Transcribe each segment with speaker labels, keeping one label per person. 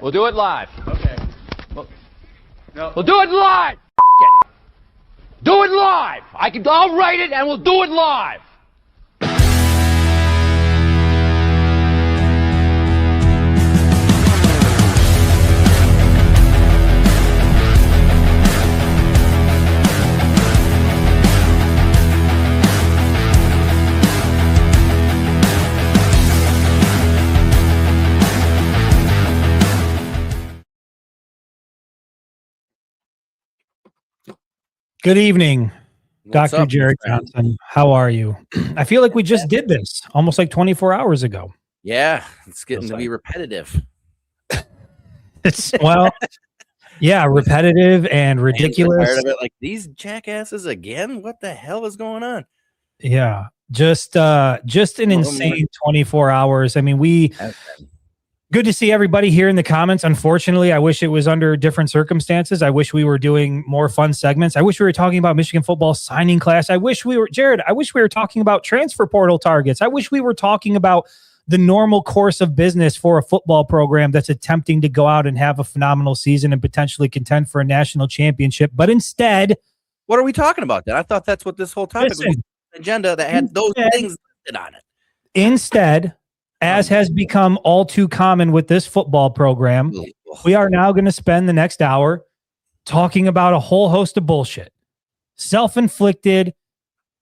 Speaker 1: We'll do it live.
Speaker 2: Okay. No.
Speaker 1: We'll do it live. It. Do it live. I'll write it and we'll do it live.
Speaker 3: Good evening,
Speaker 4: What's
Speaker 3: Dr.
Speaker 4: up,
Speaker 3: Jared
Speaker 4: my friend?
Speaker 3: Johnson. How are you? I feel like we just did this almost like 24 hours ago.
Speaker 4: Yeah, it's getting
Speaker 3: Feels
Speaker 4: to be repetitive.
Speaker 3: It's yeah, repetitive and ridiculous.
Speaker 4: Tired of it. Like, these jackasses again? What the hell is going on?
Speaker 3: Yeah, just an insane 24 hours. I mean, good to see everybody here in the comments. Unfortunately, I wish it was under different circumstances. I wish we were doing more fun segments. I wish we were talking about Michigan football signing class. I wish we were talking about transfer portal targets. I wish we were talking about the normal course of business for a football program that's attempting to go out and have a phenomenal season and potentially contend for a national championship. But instead,
Speaker 4: What are we talking about then? I thought that's what this whole topic was, an agenda that had those things listed on it.
Speaker 3: Instead, as has become all too common with this football program, we are now going to spend the next hour talking about a whole host of bullshit. Self-inflicted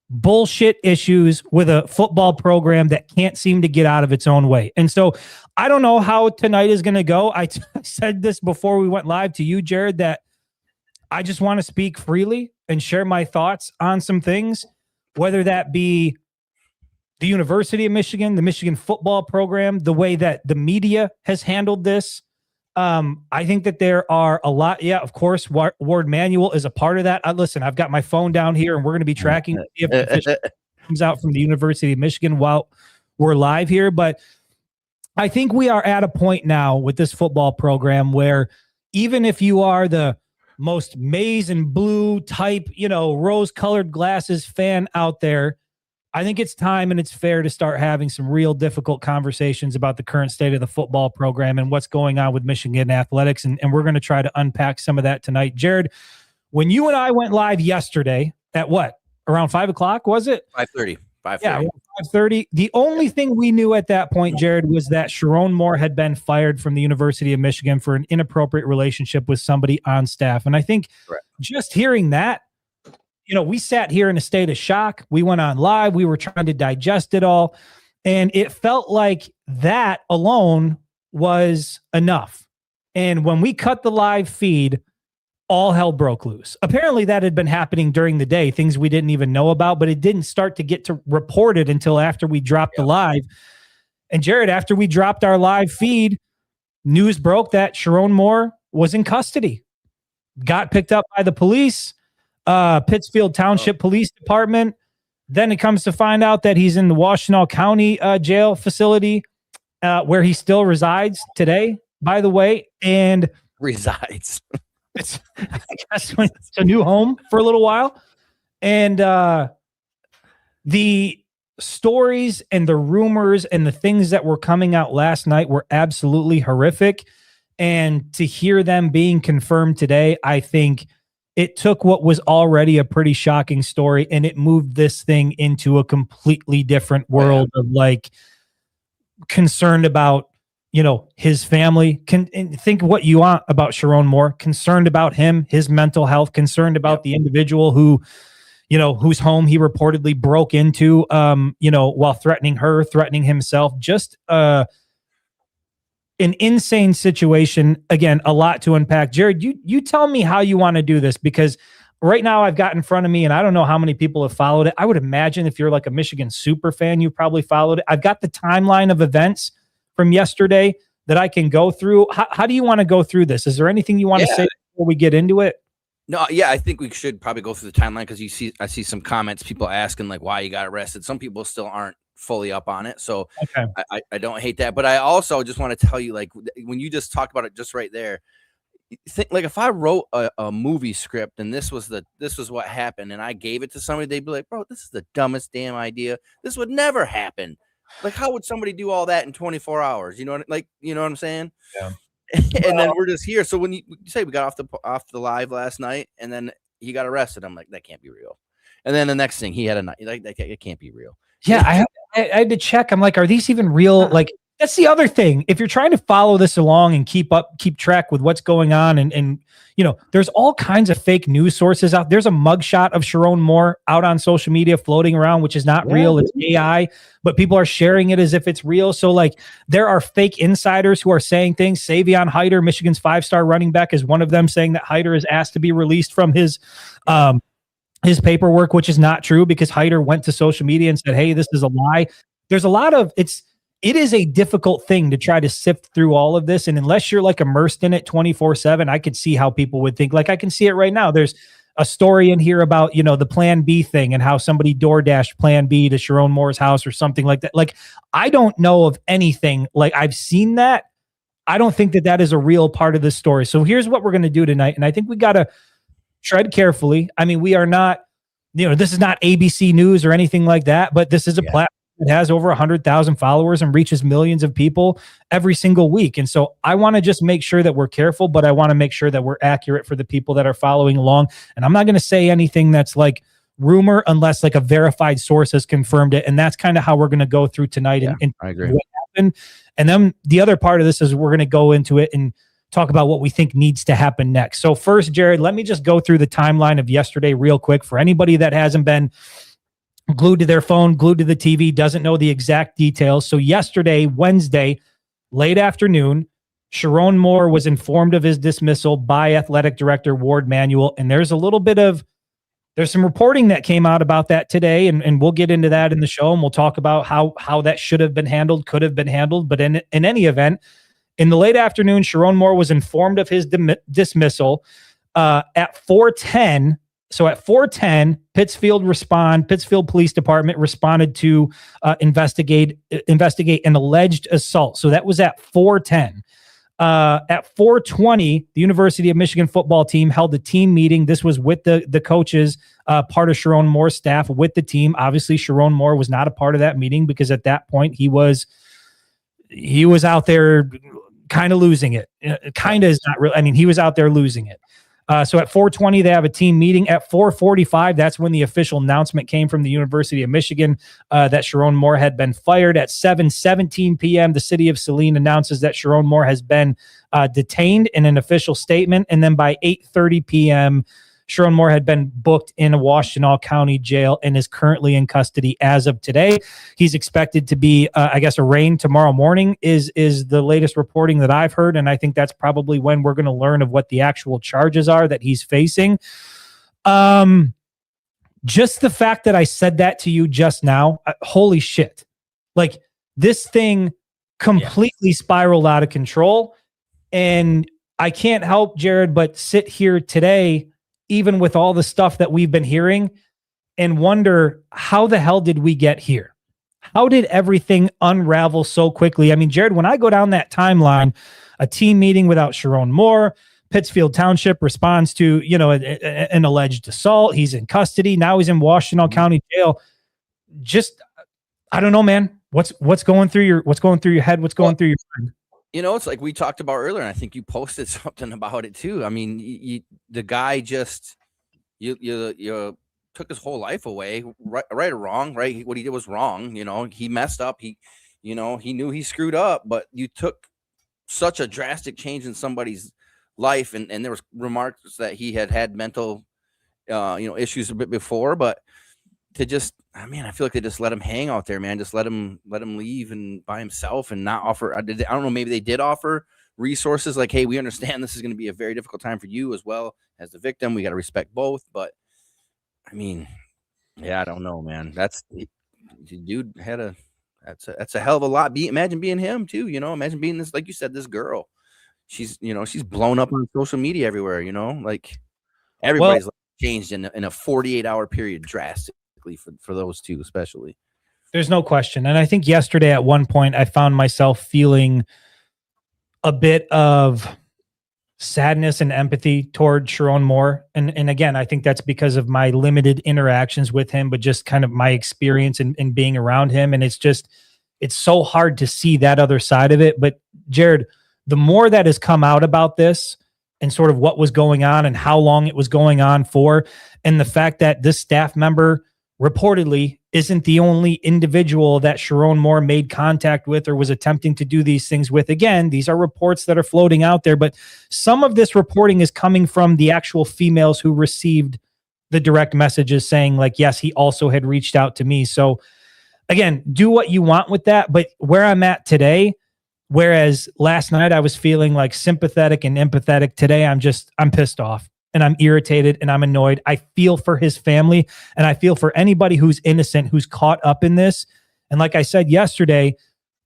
Speaker 3: bullshit issues with a football program that can't seem to get out of its own way. And so I don't know how tonight is going to go. I said this before we went live to you, Jared, that I just want to speak freely and share my thoughts on some things, whether that be the University of Michigan, the Michigan football program, the way that the media has handled this. I think that there are a lot. Yeah, of course, Ward Manuel is a part of that. Listen, I've got my phone down here and we're going to be tracking if the official comes out from the University of Michigan while we're live here. But I think we are at a point now with this football program where even if you are the most maize and blue type, rose-colored glasses fan out there, I think it's time and it's fair to start having some real difficult conversations about the current state of the football program and what's going on with Michigan athletics. And we're going to try to unpack some of that tonight. Jared, when you and I went live yesterday at what? Around 5 o'clock, was it?
Speaker 4: 5:30.
Speaker 3: Yeah, 5:30. The only thing we knew at that point, Jared, was that Sharon Moore had been fired from the University of Michigan for an inappropriate relationship with somebody on staff. And I think just hearing that, we sat here in a state of shock. We went on live. We were trying to digest it all. And it felt like that alone was enough. And when we cut the live feed, all hell broke loose. Apparently that had been happening during the day, things we didn't even know about, but it didn't start to get to reported until after we dropped the live. And Jared, after we dropped our live feed, news broke that Sharon Moore was in custody, got picked up by the police. Pittsfield Township Police Department. Then it comes to find out that he's in the Washtenaw County jail facility where he still resides today, by the way. And
Speaker 4: resides.
Speaker 3: I guess it's a new home for a little while. And the stories and the rumors and the things that were coming out last night were absolutely horrific. And to hear them being confirmed today, I think it took what was already a pretty shocking story and it moved this thing into a completely different world of concerned about, his family. And think what you want about Sharon Moore, concerned about him, his mental health, concerned about the individual who, whose home he reportedly broke into, while threatening her, threatening himself. Just an insane situation. Again, a lot to unpack. Jared, you tell me how you want to do this, because right now I've got in front of me, and I don't know how many people have followed it. I would imagine if you're like a Michigan super fan, you probably followed it. I've got the timeline of events from yesterday that I can go through. How do you want to go through this? Is there anything you want to say before we get into it?
Speaker 4: No, yeah, I think we should probably go through the timeline because I see some comments, people asking like why you got arrested. Some people still aren't fully up on it. So I don't hate that. But I also just want to tell you, like, when you just talked about it just right there, think like if I wrote a movie script and this was what happened and I gave it to somebody, they'd be like, bro, this is the dumbest damn idea. This would never happen. Like, how would somebody do all that in 24 hours? You know what I'm saying?
Speaker 3: Yeah.
Speaker 4: And then we're just here. So when you say we got off the live last night, and then he got arrested, I'm like, that can't be real. And then the next thing, he had a night. Like, it can't be real.
Speaker 3: Yeah, I had to check. I'm like, are these even real? Like, that's the other thing. If you're trying to follow this along and keep track with what's going on, and there's all kinds of fake news sources out. There's a mugshot of Sharon Moore out on social media floating around, which is not real. It's AI, but people are sharing it as if it's real. So like, there are fake insiders who are saying things. Savion Hyder, Michigan's 5-star running back, is one of them, saying that Hyder is asked to be released from his paperwork, which is not true, because Hyder went to social media and said, hey, this is a lie. There's a lot of it is a difficult thing to try to sift through all of this. And unless you're like immersed in it 24/7, I could see how people would think. Like, I can see it right now. There's a story in here about, the Plan B thing and how somebody DoorDashed Plan B to Sharon Moore's house or something like that. Like, I don't know of anything. Like, I've seen that. I don't think that is a real part of this story. So here's what we're going to do tonight. And I think we got to tread carefully. I mean, we are not, this is not ABC News or anything like that, but this is a platform that has over 100,000 followers and reaches millions of people every single week. And so I want to just make sure that we're careful, but I want to make sure that we're accurate for the people that are following along. And I'm not going to say anything that's like rumor unless like a verified source has confirmed it. And that's kind of how we're going to go through tonight. And
Speaker 4: I agree.
Speaker 3: What happened. And then the other part of this is we're going to go into it and talk about what we think needs to happen next. So first, Jared, let me just go through the timeline of yesterday real quick for anybody that hasn't been glued to their phone, glued to the TV, doesn't know the exact details. So yesterday, Wednesday, late afternoon, Sharon Moore was informed of his dismissal by athletic director Ward Manuel. And there's some reporting that came out about that today. And we'll get into that in the show. And we'll talk about how that should have been handled, could have been handled. But in any event, in the late afternoon, Sharon Moore was informed of his dismissal at 4:10. So at 4:10, Pittsfield Police Department responded to investigate an alleged assault. So that was at 4:10. At 4:20, the University of Michigan football team held a team meeting. This was with the coaches, part of Sharon Moore's staff with the team. Obviously, Sharon Moore was not a part of that meeting because at that point he was out there kind of losing it. Kind of is not real. I mean, he was out there losing it. So at 4:20, they have a team meeting. At 4:45, that's when the official announcement came from the University of Michigan that Sharon Moore had been fired. At 7:17 p.m., the city of Saline announces that Sharon Moore has been detained in an official statement. And then by 8:30 p.m., Sharon Moore had been booked in a Washtenaw County jail and is currently in custody as of today. He's expected to be, arraigned tomorrow morning is the latest reporting that I've heard. And I think that's probably when we're going to learn of what the actual charges are that he's facing. Just the fact that I said that to you just now, holy shit. Like, this thing completely spiraled out of control. And I can't help, Jared, but sit here today, even with all the stuff that we've been hearing, and wonder, how the hell did we get here? How did everything unravel so quickly? I mean, Jared, when I go down that timeline, a team meeting without Sharon Moore, Pittsfield Township responds to, an alleged assault. He's in custody. Now he's in Washtenaw County Jail. Just, I don't know, man. What's going through your head? What's going through your mind?
Speaker 4: It's like we talked about earlier, and I think you posted something about it too. I mean, the guy just you took his whole life away, right or wrong, right? What he did was wrong. He messed up. He knew he screwed up, but you took such a drastic change in somebody's life, and there was remarks that he had mental, issues a bit before, but to just, I feel like they just let him hang out there, man. Just let him leave and by himself and not offer. I don't know. Maybe they did offer resources like, hey, we understand this is going to be a very difficult time for you as well as the victim. We got to respect both. But I don't know, man. That's the dude that's a hell of a lot. Imagine being him too. Imagine being this, like you said, this girl. She's blown up on social media everywhere. Like everybody's changed in a 48-hour period drastically. For those two especially.
Speaker 3: There's no question. And I think yesterday at one point I found myself feeling a bit of sadness and empathy toward Sharon Moore. And again, I think that's because of my limited interactions with him, but just kind of my experience in being around him. And it's so hard to see that other side of it. But Jared, the more that has come out about this and sort of what was going on and how long it was going on for, and the fact that this staff member reportedly isn't the only individual that Sharon Moore made contact with or was attempting to do these things with. Again, these are reports that are floating out there, but some of this reporting is coming from the actual females who received the direct messages saying like, yes, he also had reached out to me. So again, do what you want with that. But where I'm at today, whereas last night I was feeling like sympathetic and empathetic, today I'm pissed off and I'm irritated and I'm annoyed. I feel for his family and I feel for anybody who's innocent, who's caught up in this. And like I said yesterday,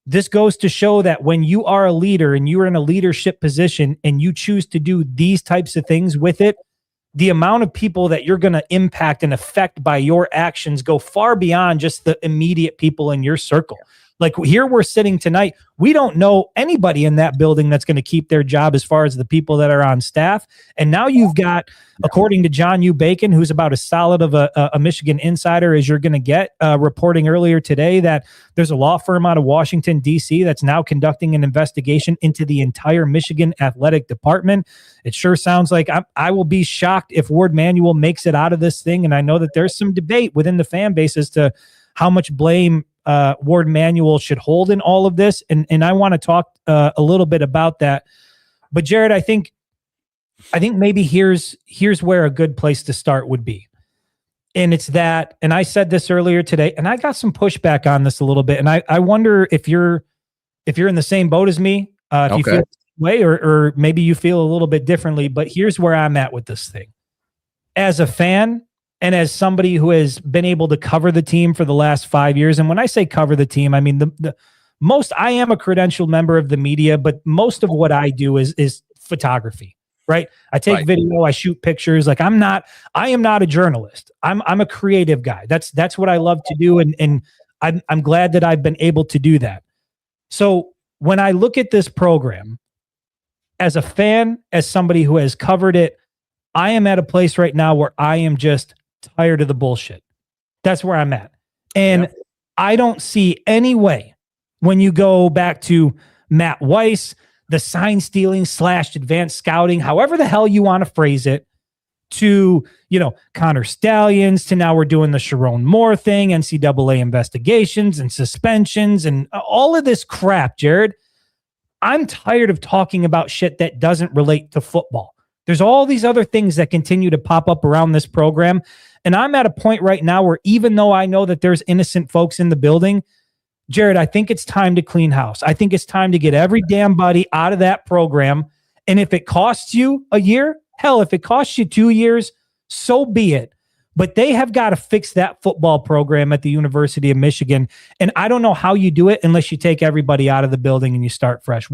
Speaker 3: this goes to show that when you are a leader and you're in a leadership position and you choose to do these types of things with it, the amount of people that you're going to impact and affect by your actions go far beyond just the immediate people in your circle. Like here we're sitting tonight, we don't know anybody in that building that's going to keep their job as far as the people that are on staff. And now you've got, according to John U. Bacon, who's about as solid of a Michigan insider as you're going to get, reporting earlier today that there's a law firm out of Washington, D.C. that's now conducting an investigation into the entire Michigan athletic department. It sure sounds like I will be shocked if Ward Manuel makes it out of this thing. And I know that there's some debate within the fan base as to how much blame Ward Manuel should hold in all of this. And I want to talk a little bit about that. But Jared, I think maybe here's where a good place to start would be. And it's that, and I said this earlier today, and I got some pushback on this a little bit. And I wonder if you're in the same boat as me, if you feel the same way, or maybe you feel a little bit differently. But here's where I'm at with this thing. As a fan, and as somebody who has been able to cover the team for the last 5 years, and when I say cover the team, I mean the most. I am a credentialed member of the media, but most of what I do is photography, right? I take video, I shoot pictures. Like I am not a journalist. I'm a creative guy. That's what I love to do, and I'm glad that I've been able to do that. So when I look at this program, as a fan, as somebody who has covered it, I am at a place right now where I am just tired of the bullshit. That's where I'm at. And I don't see any way when you go back to Matt Weiss, the sign stealing / advanced scouting, however the hell you want to phrase it, to, Connor Stallions, to now we're doing the Sharon Moore thing, NCAA investigations and suspensions and all of this crap, Jared. I'm tired of talking about shit that doesn't relate to football. There's all these other things that continue to pop up around this program. And I'm at a point right now where even though I know that there's innocent folks in the building, Jared, I think it's time to clean house. I think it's time to get every damn body out of that program. And if it costs you a year, hell, if it costs you 2 years, so be it. But they have got to fix that football program at the University of Michigan. And I don't know how you do it unless you take everybody out of the building and you start fresh.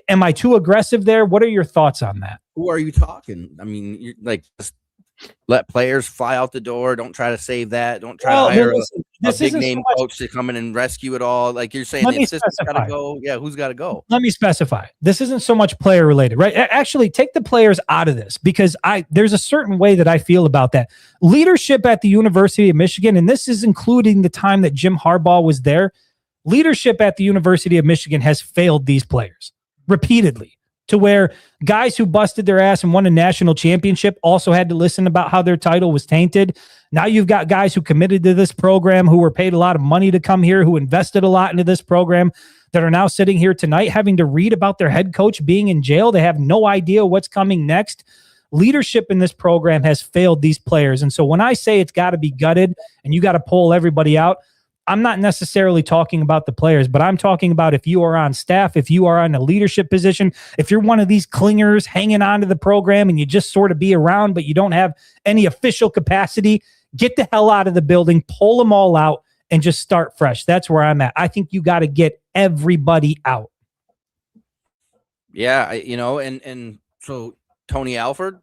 Speaker 3: Am I too aggressive there? What are your thoughts on that?
Speaker 4: Who are you talking? I mean, you're like, just let players fly out the door. Don't try to save that. Don't try to hire a big name coach to come in and rescue it all. Like you're saying, if this got to go, who's got to go? Let
Speaker 3: me specify. This isn't so much player related, right? Actually, take the players out of this because there's a certain way that I feel about that. Leadership at the University of Michigan, and this is including the time that Jim Harbaugh was there, leadership at the University of Michigan has failed these players repeatedly, to where guys who busted their ass and won a national championship also had to listen about how their title was tainted. Now you've got guys who committed to this program, who were paid a lot of money to come here, who invested a lot into this program, that are now sitting here tonight having to read about their head coach being in jail. They have no idea what's coming next. Leadership in this program has failed these players. And so when I say it's got to be gutted and you got to pull everybody out, I'm not necessarily talking about the players, but I'm talking about if you are on staff, if you are in a leadership position, if you're one of these clingers hanging on to the program and you just sort of be around, but you don't have any official capacity, get the hell out of the building, pull them all out, and just start fresh. That's where I'm at. I think you got to get everybody out.
Speaker 4: Yeah, and so Tony Alford.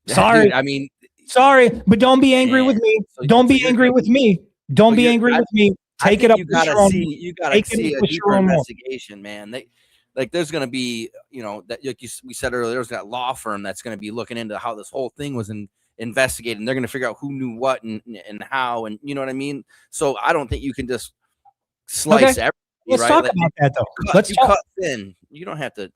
Speaker 3: Sorry,
Speaker 4: dude, I mean.
Speaker 3: Sorry, but don't be angry with me. Don't be angry with me. Don't be angry with me. Take it up.
Speaker 4: You gotta see a deeper investigation, man. There's going to be, that we said earlier, there's that law firm that's going to be looking into how this whole thing was investigated. And they're going to figure out who knew what and how, and you know what I mean. So I don't think you can just slice everybody
Speaker 3: let's
Speaker 4: right?
Speaker 3: talk
Speaker 4: Like,
Speaker 3: about that though.
Speaker 4: you cut thin. You don't have to.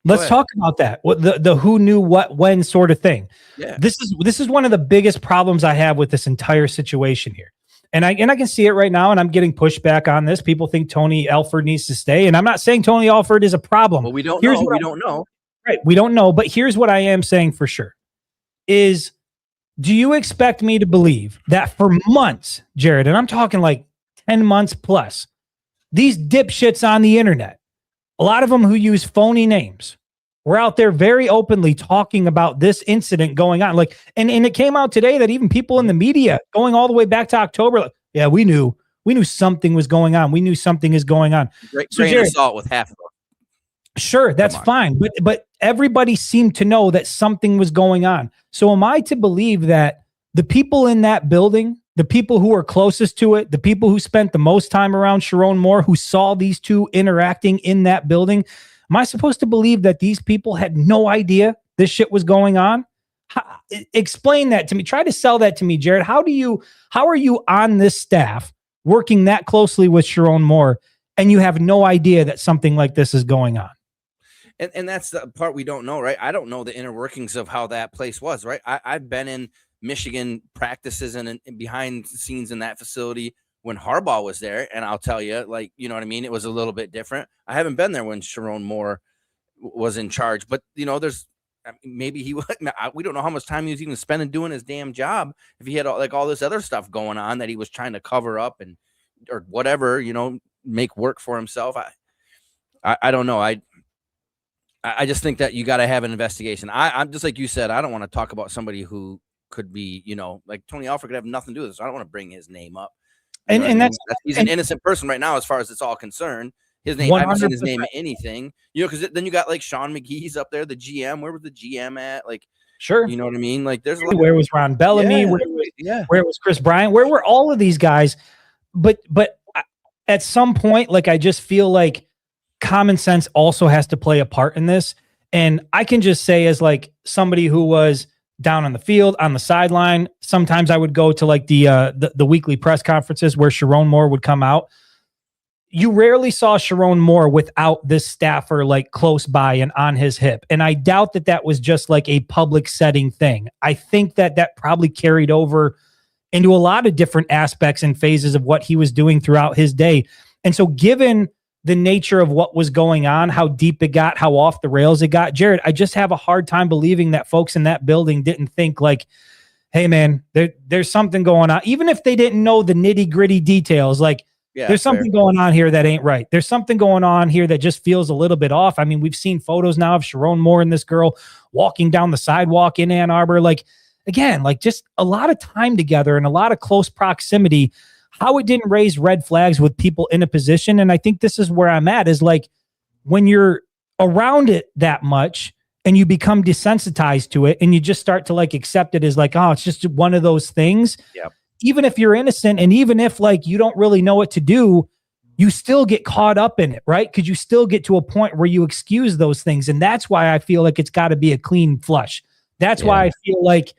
Speaker 3: Let's talk about that. What the who knew what when sort of thing.
Speaker 4: Yeah.
Speaker 3: This is one of the biggest problems I have with this entire situation here. And I can see it right now, and I'm getting pushback on this. People think Tony Alford needs to stay, and I'm not saying Tony Alford is a problem.
Speaker 4: Well, we don't know. We don't know.
Speaker 3: Right, we don't know. But here's what I am saying for sure: is do you expect me to believe that for months, Jared, and I'm talking like 10 months plus, these dipshits on the internet, a lot of them who use phony names, were out there very openly talking about this incident going on. Like, and it came out today that even people in the media going all the way back to October, like, yeah, we knew something was going on. We knew something is going on.
Speaker 4: Grain of salt with half of them.
Speaker 3: Sure, that's fine. But everybody seemed to know that something was going on. So am I to believe that the people in that building, the people who are closest to it, the people who spent the most time around Sharon Moore, who saw these two interacting in that building, am I supposed to believe that these people had no idea this shit was going on? Explain that to me. Try to sell that to me, Jared. How are you on this staff working that closely with Sharon Moore and you have no idea that something like this is going on?
Speaker 4: And that's the part we don't know, right? I don't know the inner workings of how that place was, right? I've been in Michigan practices and behind the scenes in that facility when Harbaugh was there, and I'll tell you, like, you know what I mean? It was a little bit different. I haven't been there when Sharon Moore was in charge, but, you know, maybe he we don't know how much time he was even spending doing his damn job if he had all this other stuff going on that he was trying to cover up or whatever, you know, make work for himself. I don't know. I just think that you got to have an investigation. I'm just like you said, I don't want to talk about somebody who could be, you know, like Tony Alford could have nothing to do with this. I don't want to bring his name up. And he's an innocent person right now, as far as it's all concerned. His name, 100%. I haven't seen his name in anything, you know, because then you got like Sean McGee's up there, the GM. Where was the GM at? Like,
Speaker 3: sure,
Speaker 4: you know what I mean? Like,
Speaker 3: where was Ron Bellamy?
Speaker 4: Yeah.
Speaker 3: Where was Chris Bryant? Where were all of these guys? But at some point, like, I just feel like common sense also has to play a part in this. And I can just say, as like somebody who was down on the field, on the sideline, sometimes I would go to like the weekly press conferences where Sharon Moore would come out. You rarely saw Sharon Moore without this staffer like close by and on his hip. And I doubt that was just like a public setting thing. I think that probably carried over into a lot of different aspects and phases of what he was doing throughout his day. And so given the nature of what was going on, how deep it got, how off the rails it got, Jared, I just have a hard time believing that folks in that building didn't think like, hey man, there's something going on. Even if they didn't know the nitty gritty details, like, there's something going on here that ain't right. There's something going on here that just feels a little bit off. I mean, we've seen photos now of Sharon Moore and this girl walking down the sidewalk in Ann Arbor. Like, again, like just a lot of time together and a lot of close proximity. How it didn't raise red flags with people in a position. And I think this is where I'm at, is like when you're around it that much and you become desensitized to it and you just start to like accept it as like, oh, it's just one of those things.
Speaker 4: Yep.
Speaker 3: Even if you're innocent and even if like you don't really know what to do, you still get caught up in it, right? Because you still get to a point where you excuse those things. And that's why I feel like it's got to be a clean flush. That's why I feel like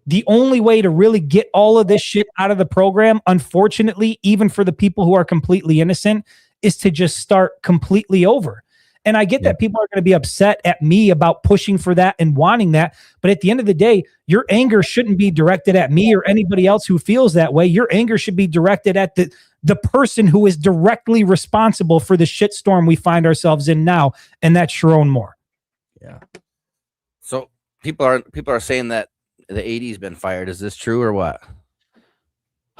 Speaker 3: the only way to really get all of this shit out of the program, unfortunately, even for the people who are completely innocent, is to just start completely over. And I get that people are going to be upset at me about pushing for that and wanting that. But at the end of the day, your anger shouldn't be directed at me or anybody else who feels that way. Your anger should be directed at the person who is directly responsible for the shitstorm we find ourselves in now. And that's Sharon Moore.
Speaker 4: Yeah. So people are saying that the 80's been fired. Is this true or what?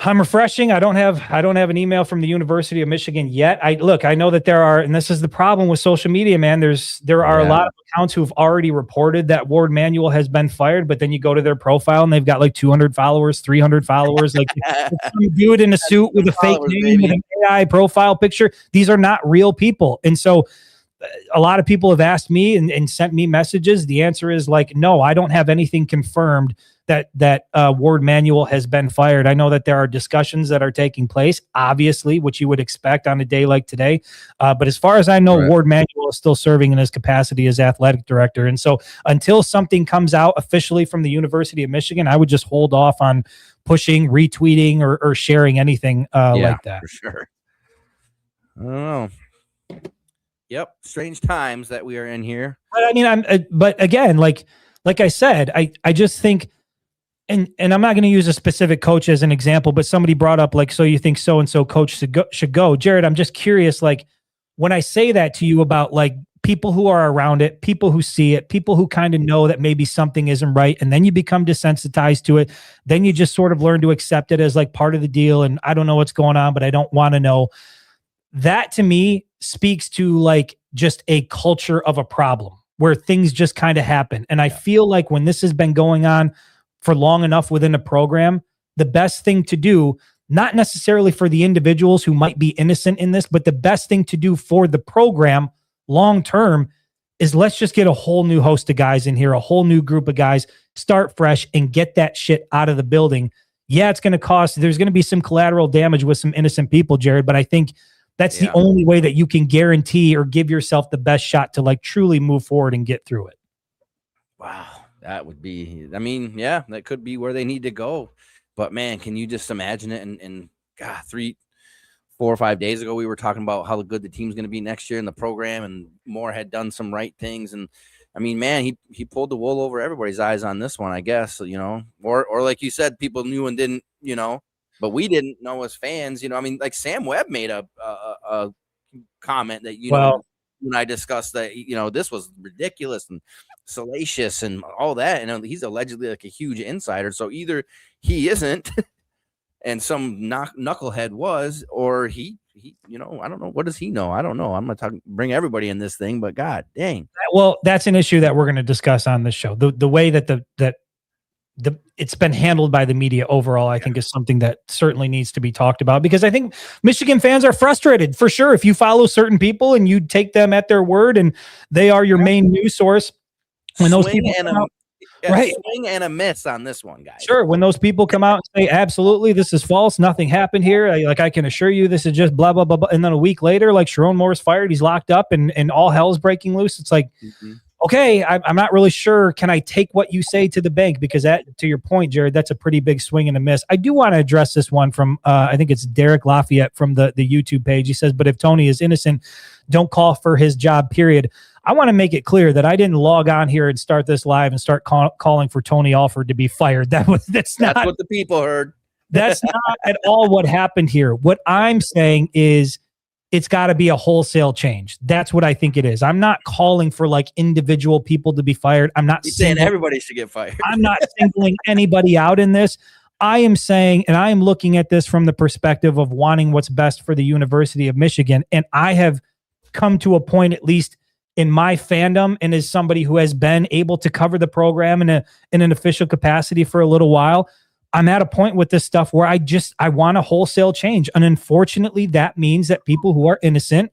Speaker 3: I'm refreshing. I don't have an email from the University of Michigan yet. I know that there are, and this is the problem with social media, man. There are a lot of accounts who've already reported that Ward Manuel has been fired, but then you go to their profile and they've got like 200 followers, 300 followers, like some dude in a suit with a fake name with an AI profile picture. These are not real people. And so a lot of people have asked me and sent me messages. The answer is like, no, I don't have anything confirmed that Ward Manuel has been fired. I know that there are discussions that are taking place, obviously, which you would expect on a day like today. But as far as I know, Ward Manuel is still serving in his capacity as athletic director. And so until something comes out officially from the University of Michigan, I would just hold off on pushing, retweeting, or sharing anything like that.
Speaker 4: For sure. I don't know. Yep, strange times that we are in here.
Speaker 3: But I mean, but again, like I said, I just think, and I'm not going to use a specific coach as an example, but somebody brought up like, so you think so and so coach should go, Jared? I'm just curious, like when I say that to you about like people who are around it, people who see it, people who kind of know that maybe something isn't right, and then you become desensitized to it, then you just sort of learn to accept it as like part of the deal. And I don't know what's going on, but I don't want to know. That to me speaks to like just a culture of a problem where things just kind of happen. And I feel like when this has been going on for long enough within a program, the best thing to do, not necessarily for the individuals who might be innocent in this, but the best thing to do for the program long term is let's just get a whole new host of guys in here, a whole new group of guys, start fresh and get that shit out of the building. Yeah, it's going to cost, there's going to be some collateral damage with some innocent people, Jared, but I think that's the only way that you can guarantee or give yourself the best shot to like truly move forward and get through it.
Speaker 4: Wow. That would be, I mean, yeah, that could be where they need to go. But man, can you just imagine it? And God, 3, 4 or 5 days ago, we were talking about how good the team's going to be next year in the program, and Moore had done some right things. And I mean, man, he pulled the wool over everybody's eyes on this one, I guess, you know, or like you said, people knew and didn't, you know, but we didn't know as fans, you know. I mean, like Sam Webb made a comment that, you know, when I discussed that, you know, this was ridiculous and salacious and all that. And he's allegedly like a huge insider. So either he isn't and some knucklehead was, or he, you know, I don't know. What does he know? I don't know. I'm going to bring everybody in this thing, but God dang.
Speaker 3: Well, that's an issue that we're going to discuss on this show. The way that it's been handled by the media overall, I think is something that certainly needs to be talked about, because I think Michigan fans are frustrated for sure. If you follow certain people and you take them at their word and they are your main news source, when those people
Speaker 4: swing and a miss on this one, guys.
Speaker 3: Sure. When those people come out and say, absolutely, this is false, nothing happened here, I can assure you this is just blah, blah, blah, blah. And then a week later, like Sharon Moore's fired, he's locked up and all hell's breaking loose. It's like, okay, I'm not really sure. Can I take what you say to the bank? Because that, to your point, Jared, that's a pretty big swing and a miss. I do want to address this one from, I think it's Derek Lafayette from the YouTube page. He says, but if Tony is innocent, don't call for his job, period. I want to make it clear that I didn't log on here and start this live and start calling for Tony Alford to be fired. That's not
Speaker 4: what the people heard.
Speaker 3: That's not at all what happened here. What I'm saying is, it's got to be a wholesale change. That's what I think it is. I'm not calling for like individual people to be fired. I'm not
Speaker 4: saying everybody should get fired.
Speaker 3: I'm not singling anybody out in this. I am saying, and I am looking at this from the perspective of wanting what's best for the University of Michigan. And I have come to a point, at least in my fandom, and as somebody who has been able to cover the program in an official capacity for a little while, I'm at a point with this stuff where I want a wholesale change. And unfortunately, that means that people who are innocent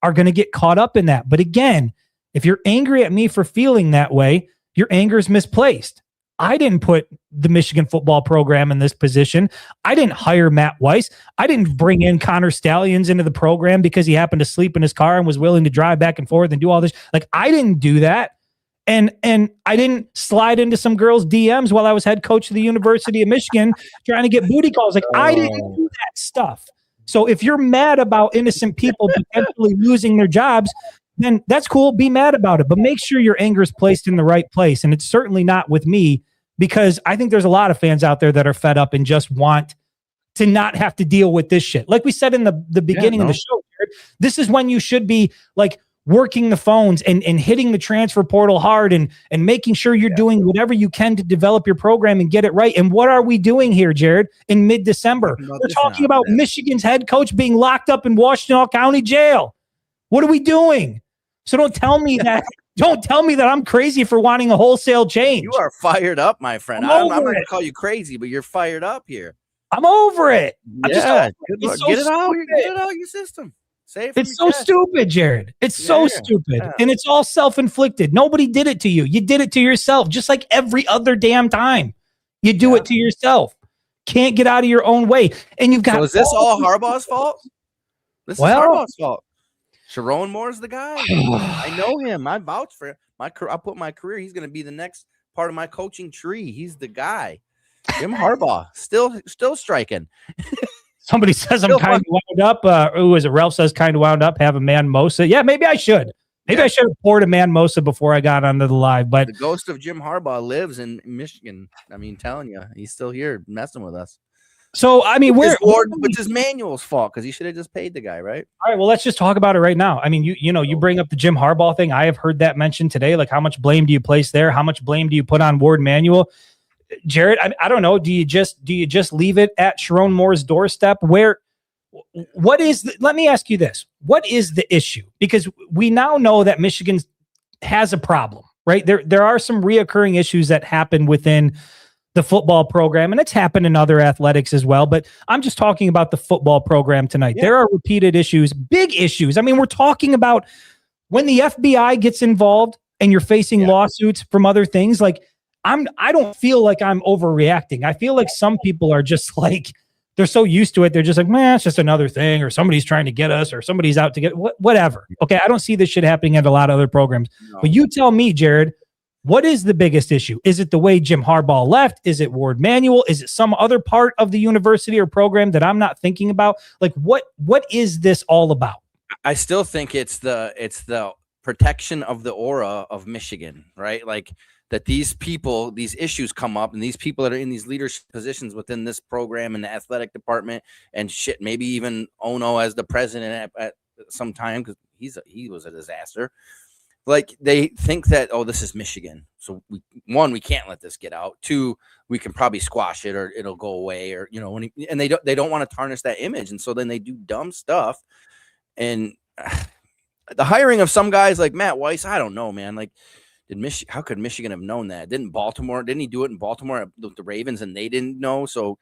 Speaker 3: are going to get caught up in that. But again, if you're angry at me for feeling that way, your anger is misplaced. I didn't put the Michigan football program in this position. I didn't hire Matt Weiss. I didn't bring in Connor Stallions into the program because he happened to sleep in his car and was willing to drive back and forth and do all this. Like, I didn't do that. And I didn't slide into some girl's DMs while I was head coach of the University of Michigan trying to get booty calls. Like, I didn't do that stuff. So if you're mad about innocent people potentially losing their jobs, then that's cool. Be mad about it. But make sure your anger is placed in the right place. And it's certainly not with me, because I think there's a lot of fans out there that are fed up and just want to not have to deal with this shit. Like we said in the beginning of the show, Jared, this is when you should be like working the phones and hitting the transfer portal hard and making sure you're doing whatever you can to develop your program and get it right. And what are we doing here, Jared, in mid-December? We're talking about Michigan's head coach being locked up in Washtenaw County Jail. What are we doing? So don't tell me that. Don't tell me that I'm crazy for wanting a wholesale change.
Speaker 4: You are fired up, my friend. I'm not going to call you crazy, but you're fired up here.
Speaker 3: I'm over it.
Speaker 4: Get it out. Get it out of your system.
Speaker 3: It's so stupid, Jared. It's so stupid. Yeah. And it's all self-inflicted. Nobody did it to you. You did it to yourself, just like every other damn time. You do it to yourself. Can't get out of your own way. And you've got.
Speaker 4: So is this all Harbaugh's fault? This is Harbaugh's fault. Sharon Moore's the guy. I know him. I vouch for him. I put my career. He's going to be the next part of my coaching tree. He's the guy. Jim Harbaugh still striking.
Speaker 3: Somebody says I'm kind of wound up. Who is it? Ralph says kind of wound up. Have a man mosa. Yeah, maybe I should. Maybe I should have poured a man mosa before I got onto the live. But
Speaker 4: the ghost of Jim Harbaugh lives in Michigan. I mean, telling you, he's still here messing with us.
Speaker 3: So I mean,
Speaker 4: which is Manuel's fault because he should have just paid the guy, right?
Speaker 3: All right. Well, let's just talk about it right now. I mean, you bring up the Jim Harbaugh thing. I have heard that mentioned today. Like, how much blame do you place there? How much blame do you put on Ward Manuel? Jared, I don't know. Do you just leave it at Sharon Moore's doorstep? What is let me ask you this. What is the issue? Because we now know that Michigan has a problem, right? There are some reoccurring issues that happen within the football program, and it's happened in other athletics as well. But I'm just talking about the football program tonight. Yeah. There are repeated issues, big issues. I mean, we're talking about when the FBI gets involved and you're facing lawsuits from other things. Like, I don't feel like I'm overreacting. I feel like some people are just like, they're so used to it. They're just like, man, it's just another thing, or somebody's trying to get us, or somebody's out to get whatever. Okay. I don't see this shit happening at a lot of other programs, but you tell me, Jared, what is the biggest issue? Is it the way Jim Harbaugh left? Is it Ward Manuel? Is it some other part of the university or program that I'm not thinking about? Like, what is this all about?
Speaker 4: I still think it's the protection of the aura of Michigan, right? Like, that these people, these issues come up, and these people that are in these leadership positions within this program and the athletic department and shit, maybe even Ono as the president at some time, because he was a disaster. Like, they think that, oh, this is Michigan, so we can't let this get out. 2, we can probably squash it, or it'll go away, or and they don't want to tarnish that image, and so then they do dumb stuff. And the hiring of some guys like Matt Weiss, I don't know, man. Like, how could Michigan have known that? Didn't he do it in Baltimore with the Ravens and they didn't know? So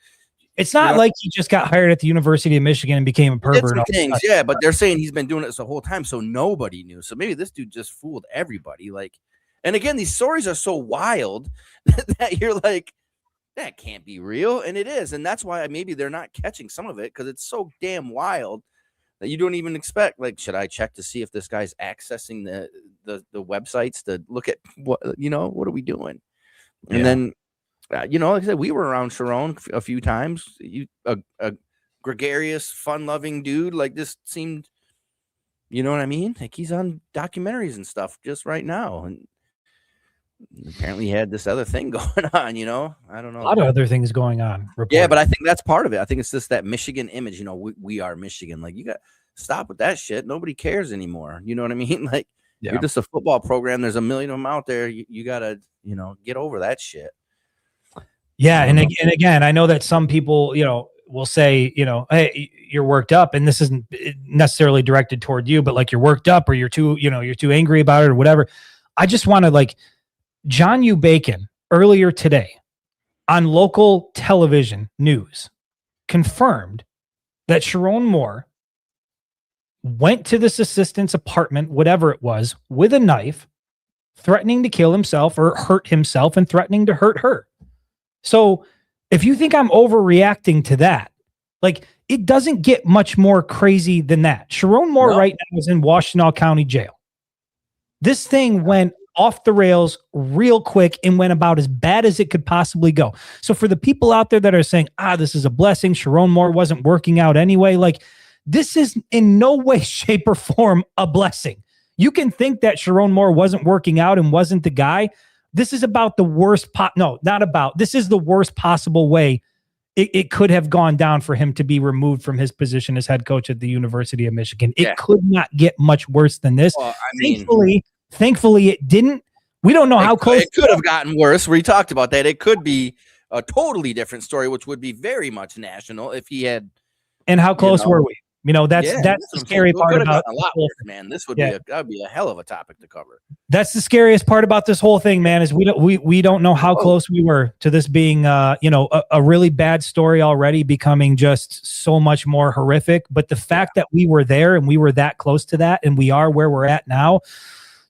Speaker 3: it's not like he just got hired at the University of Michigan and became a pervert.
Speaker 4: Things, yeah, but they're saying he's been doing this the whole time, so nobody knew. So maybe this dude just fooled everybody. Like, and again, these stories are so wild that you're like, that can't be real, and it is, and that's why maybe they're not catching some of it, because it's so damn wild that you don't even expect. Like, should I check to see if this guy's accessing the websites to look at what are we doing? And then like I said, we were around Sharon a few times. A gregarious, fun-loving dude. Like, this seemed, you know what I mean? Like, he's on documentaries and stuff just right now, and apparently he had this other thing going on. I don't know.
Speaker 3: A lot of other things going on.
Speaker 4: Yeah, but I think that's part of it. I think it's just that Michigan image. We are Michigan. Like, you got to stop with that shit. Nobody cares anymore. You know what I mean? Like, you're just a football program. There's a million of them out there. You got to, get over that shit.
Speaker 3: Yeah. And again, I know that some people, will say, hey, you're worked up, and this isn't necessarily directed toward you, but like, you're worked up, or you're too angry about it, or whatever. I just want to, like, John U. Bacon earlier today on local television news confirmed that Sharon Moore went to this assistant's apartment, whatever it was, with a knife, threatening to kill himself or hurt himself, and threatening to hurt her. So if you think I'm overreacting to that, like, it doesn't get much more crazy than that. Sharon Moore right now is in Washtenaw County Jail. This thing went off the rails real quick and went about as bad as it could possibly go. So for the people out there that are saying, this is a blessing, Sharon Moore wasn't working out anyway, like, this is in no way, shape, or form a blessing. You can think that Sharon Moore wasn't working out and wasn't the guy. This is about the worst this is the worst possible way it could have gone down for him to be removed from his position as head coach at the University of Michigan. It could not get much worse than this. Well, thankfully it didn't. We don't know how close
Speaker 4: it could have gotten worse. We talked about that. It could be a totally different story, which would be very much national if he had.
Speaker 3: And how close were we? That's the scary part about
Speaker 4: a lot worse, man. This would be a hell of a topic to cover.
Speaker 3: That's the scariest part about this whole thing, man, is we don't know how close we were to this being a really bad story already becoming just so much more horrific. But the fact that we were there and we were that close to that, and we are where we're at now,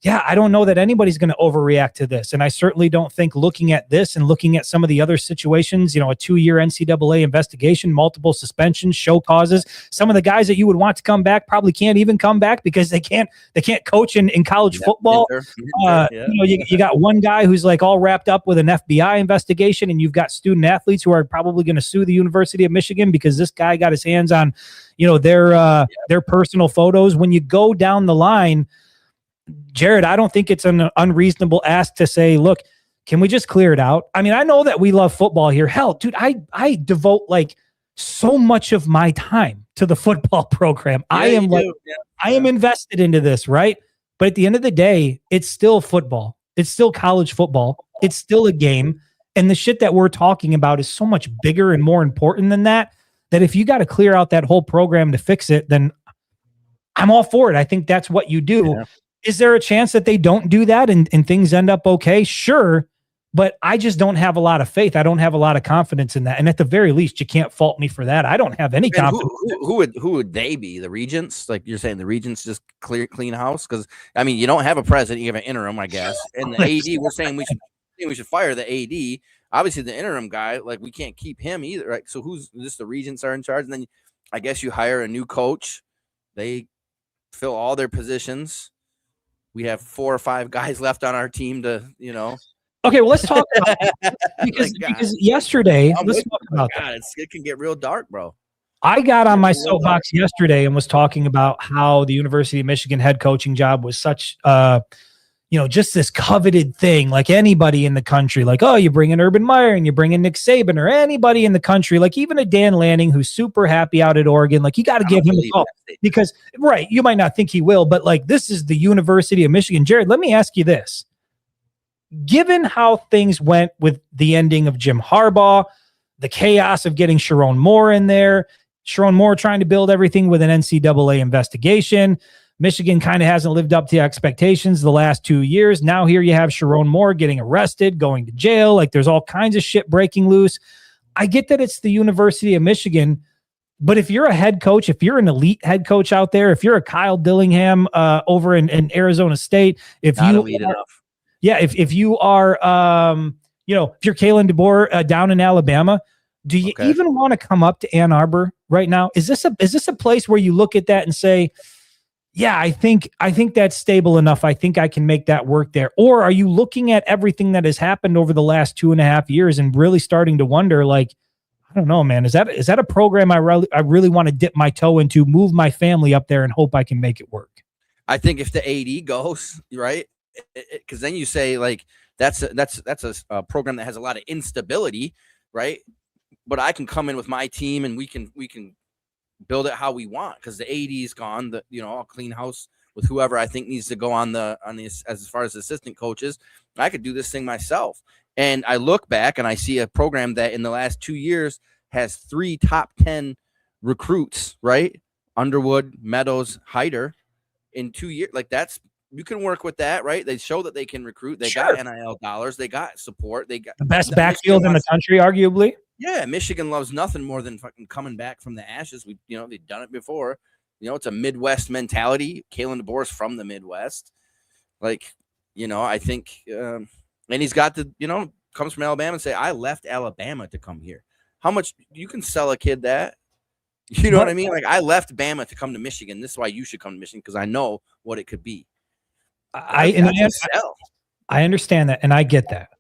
Speaker 3: yeah, I don't know that anybody's going to overreact to this. And I certainly don't think looking at this and looking at some of the other situations, a 2-year NCAA investigation, multiple suspensions, show causes, some of the guys that you would want to come back probably can't even come back because they can't coach in college football. You got one guy who's like all wrapped up with an FBI investigation, and you've got student athletes who are probably going to sue the University of Michigan because this guy got his hands on, their personal photos. When you go down the line, Jared, I don't think it's an unreasonable ask to say, look, can we just clear it out? I mean, I know that we love football here. Hell, dude, I devote like so much of my time to the football program. I am invested into this, right? But at the end of the day, it's still football. It's still college football. It's still a game. And the shit that we're talking about is so much bigger and more important than that if you got to clear out that whole program to fix it, then I'm all for it. I think that's what you do. Yeah. Is there a chance that they don't do that and things end up okay? Sure. But I just don't have a lot of faith. I don't have a lot of confidence in that. And at the very least, you can't fault me for that. I don't have any confidence.
Speaker 4: Who would they be? The regents? Like you're saying the regents just clean house? Because, I mean, you don't have a president. You have an interim, I guess. And the AD, we're saying we should fire the AD. Obviously, the interim guy, like we can't keep him either. Right? So who's just the regents are in charge? And then I guess you hire a new coach. They fill all their positions. We have 4 or 5 guys left on our team to,
Speaker 3: Okay, well, let's talk about because yesterday, let's talk about that.
Speaker 4: It can get real dark, bro.
Speaker 3: I got on my soapbox yesterday and was talking about how the University of Michigan head coaching job was such, just this coveted thing. Like anybody in the country, like, oh, you bring in Urban Meyer and you bring in Nick Saban or anybody in the country, like even a Dan Lanning who's super happy out at Oregon, like you got to give him a call because, right, you might not think he will, but like this is the University of Michigan. Jared, let me ask you this. Given how things went with the ending of Jim Harbaugh, the chaos of getting Sharon Moore in there, Sharon Moore trying to build everything with an NCAA investigation, Michigan kind of hasn't lived up to expectations the last 2 years. Now here you have Sharon Moore getting arrested, going to jail. Like there's all kinds of shit breaking loose. I get that it's the University of Michigan, but if you're a head coach, if you're an elite head coach out there, if you're a Kyle Dillingham over in Arizona State, if you are, if you're Kalen DeBoer down in Alabama, do you even want to come up to Ann Arbor right now? Is this a place where you look at that and say, yeah, I think that's stable enough. I think I can make that work there. Or are you looking at everything that has happened over the last 2.5 years and really starting to wonder, like, I don't know, man, is that a program I really want to dip my toe into, move my family up there and hope I can make it work?
Speaker 4: I think if the AD goes, right, because then you say like that's a program that has a lot of instability, right? But I can come in with my team and we can build it how we want because the AD's gone. I'll clean house with whoever I think needs to go on the as far as assistant coaches. I could do this thing myself. And I look back and I see a program that in the last 2 years has 3 top 10 recruits, right? Underwood, Meadows, Hyder in 2 years. Like you can work with that, right? They show that they can recruit. They got NIL dollars. They got support. They got
Speaker 3: the best backfield in the country, arguably.
Speaker 4: Yeah, Michigan loves nothing more than fucking coming back from the ashes. They've done it before. It's a Midwest mentality. Kalen DeBoer's from the Midwest. Like, I think, and he's got comes from Alabama and say, I left Alabama to come here. How much you can sell a kid that? You know what I mean? Like, I left Bama to come to Michigan. This is why you should come to Michigan because I know what it could be.
Speaker 3: I understand that, and I get that,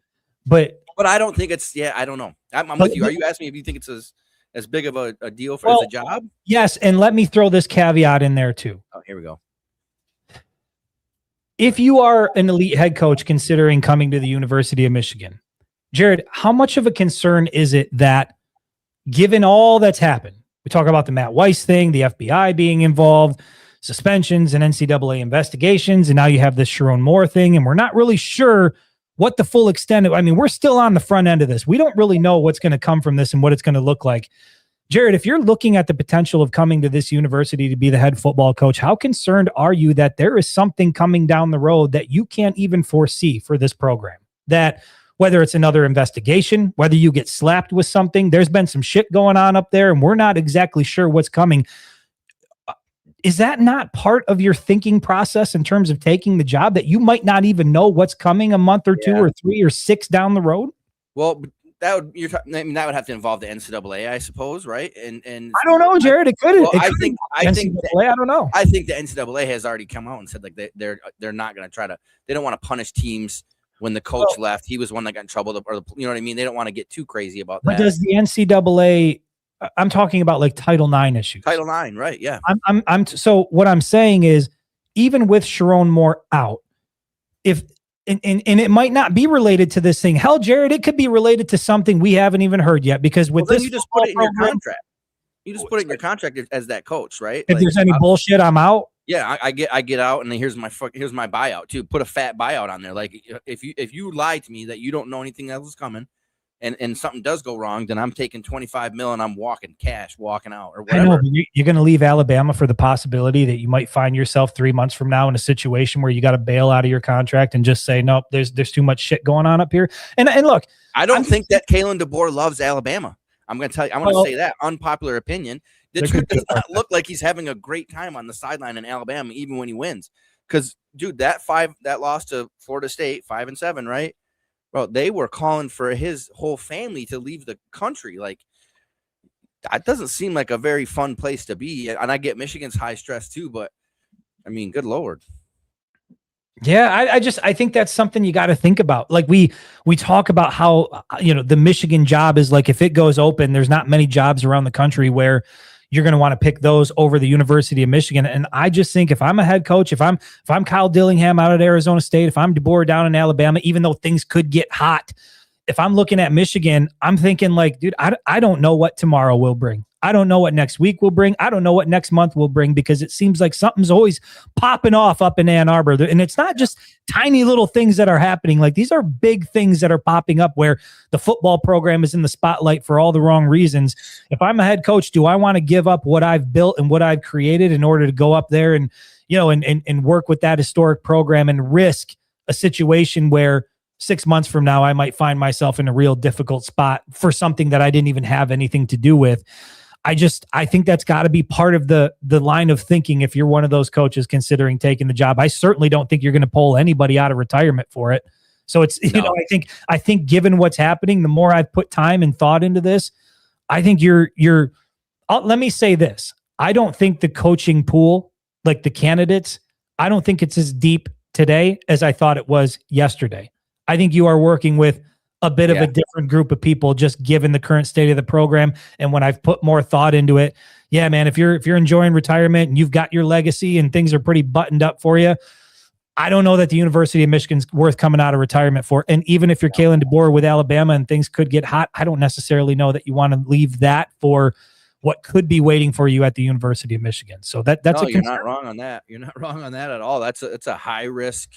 Speaker 3: but
Speaker 4: I don't think it's. Yeah, I don't know. I'm with you. Are you asking me if you think it's as big of a deal as a job?
Speaker 3: Yes, and let me throw this caveat in there too.
Speaker 4: Oh, here we go.
Speaker 3: If you are an elite head coach considering coming to the University of Michigan, Jared, how much of a concern is it that, given all that's happened, we talk about the Matt Weiss thing, the FBI being involved, suspensions and NCAA investigations, and now you have this Sharon Moore thing, and we're not really sure what the full extent of, I mean, we're still on the front end of this. We don't really know what's going to come from this and what it's going to look like. Jared, if you're looking at the potential of coming to this university to be the head football coach, how concerned are you that there is something coming down the road that you can't even foresee for this program? That whether it's another investigation, whether you get slapped with something, there's been some shit going on up there and we're not exactly sure what's coming. is that not part of your thinking process in terms of taking the job, that you might not even know what's coming a month or 2 or 3 or 6 down the road?
Speaker 4: Well, that would that would have to involve the NCAA, I suppose, right? And
Speaker 3: I don't know, Jared. It could.
Speaker 4: Well,
Speaker 3: I
Speaker 4: think
Speaker 3: I don't know.
Speaker 4: I think the NCAA has already come out and said like they're not going to try to. They don't want to punish teams when the coach left. He was one that got in trouble, or you know what I mean. They don't want to get too crazy about that.
Speaker 3: But does the NCAA? I'm talking about like Title IX issues.
Speaker 4: Title IX, right? Yeah.
Speaker 3: So what I'm saying is, even with Sharon Moore out, if and it might not be related to this thing. Hell, Jared, it could be related to something we haven't even heard yet. Because with this,
Speaker 4: you just put it in your contract. You just put it in your contract as that coach, right?
Speaker 3: If there's any bullshit, I'm out.
Speaker 4: Yeah, I get out, and then here's my buyout too. Put a fat buyout on there. Like if you lie to me that you don't know anything else is coming, and something does go wrong, then I'm taking 25 mil and I'm walking out or whatever.
Speaker 3: I know, you're going to leave Alabama for the possibility that you might find yourself 3 months from now in a situation where you got to bail out of your contract and just say, nope, there's too much shit going on up here. And look,
Speaker 4: I don't think that Kalen DeBoer loves Alabama. I'm going to tell you, I'm going to say that unpopular opinion. The dude does not look like he's having a great time on the sideline in Alabama, even when he wins. Because, dude, that loss to Florida State, 5-7, right? Bro, they were calling for his whole family to leave the country. Like, that doesn't seem like a very fun place to be. And I get Michigan's high stress too, but I mean, good Lord.
Speaker 3: Yeah, I think that's something you got to think about. Like we talk about how, the Michigan job is like, if it goes open, there's not many jobs around the country where you're going to want to pick those over the University of Michigan. And I just think if I'm a head coach, if I'm Kyle Dillingham out at Arizona State, if I'm DeBoer down in Alabama, even though things could get hot, if I'm looking at Michigan, I'm thinking like, dude, I don't know what tomorrow will bring. I don't know what next week will bring. I don't know what next month will bring, because it seems like something's always popping off up in Ann Arbor. And it's not just tiny little things that are happening. Like, these are big things that are popping up where the football program is in the spotlight for all the wrong reasons. If I'm a head coach, do I want to give up what I've built and what I've created in order to go up there and, and work with that historic program and risk a situation where 6 months from now, I might find myself in a real difficult spot for something that I didn't even have anything to do with? I think that's got to be part of the line of thinking if you're one of those coaches considering taking the job. I certainly don't think you're going to pull anybody out of retirement for it. So it's, I think given what's happening, the more I've put time and thought into this, I think let me say this. I don't think the coaching pool, like the candidates, I don't think it's as deep today as I thought it was yesterday. I think you are working with a bit of a different group of people, just given the current state of the program. And when I've put more thought into it, yeah, man, if you're enjoying retirement and you've got your legacy and things are pretty buttoned up for you, I don't know that the University of Michigan's worth coming out of retirement for. And even if you're Kalen DeBoer with Alabama and things could get hot, I don't necessarily know that you want to leave that for what could be waiting for you at the University of Michigan. So that's
Speaker 4: you're not wrong on that. You're not wrong on that at all. It's a high risk,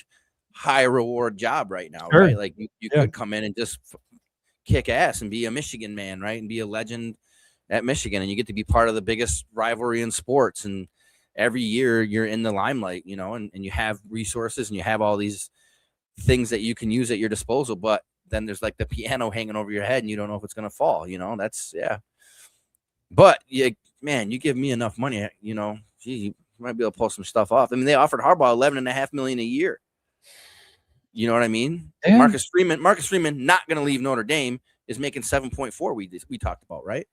Speaker 4: high reward job right now,
Speaker 3: sure.
Speaker 4: Right? Like you could come in and just kick ass and be a Michigan man, right? And be a legend at Michigan, and you get to be part of the biggest rivalry in sports. And every year you're in the limelight, and you have resources and you have all these things that you can use at your disposal. But then there's like the piano hanging over your head and you don't know if it's going to fall, that's, yeah. But you give me enough money, you might be able to pull some stuff off. I mean, they offered Harbaugh $11.5 million a year. You know what I mean? Yeah. Marcus Freeman, not going to leave Notre Dame, is making 7.4. We talked about, right?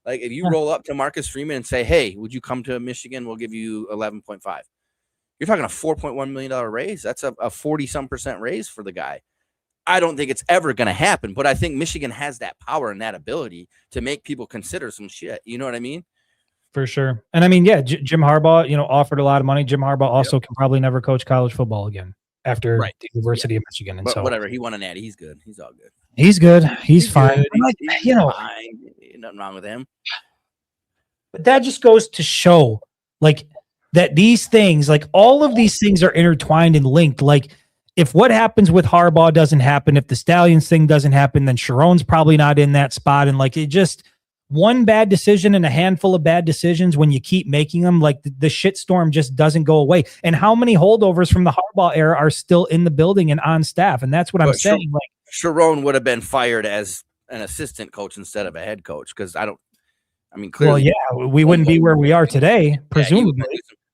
Speaker 4: Like, if you roll up to Marcus Freeman and say, "Hey, would you come to Michigan? We'll give you 11.5." You're talking a $4.1 million raise. That's a 40-some% raise for the guy. I don't think it's ever going to happen, but I think Michigan has that power and that ability to make people consider some shit. You know what I mean?
Speaker 3: For sure. And I mean, yeah, Jim Harbaugh, offered a lot of money. Jim Harbaugh also can probably never coach college football again after the University of Michigan. And
Speaker 4: but whatever, he won a natty. He's good. He's all good.
Speaker 3: He's good. He's fine.
Speaker 4: Good. He's fine. Nothing wrong with him.
Speaker 3: But that just goes to show, like, that these things, like, all of these things are intertwined and linked. Like, if what happens with Harbaugh doesn't happen, if the Stallions thing doesn't happen, then Sharon's probably not in that spot. And like, it just, one bad decision and a handful of bad decisions, when you keep making them, like, the shitstorm just doesn't go away. And how many holdovers from the Harbaugh era are still in the building and on staff? And that's what I'm saying. Like,
Speaker 4: Sharon would have been fired as an assistant coach instead of a head coach, because clearly,
Speaker 3: well, yeah, we wouldn't be where we are today, presumably.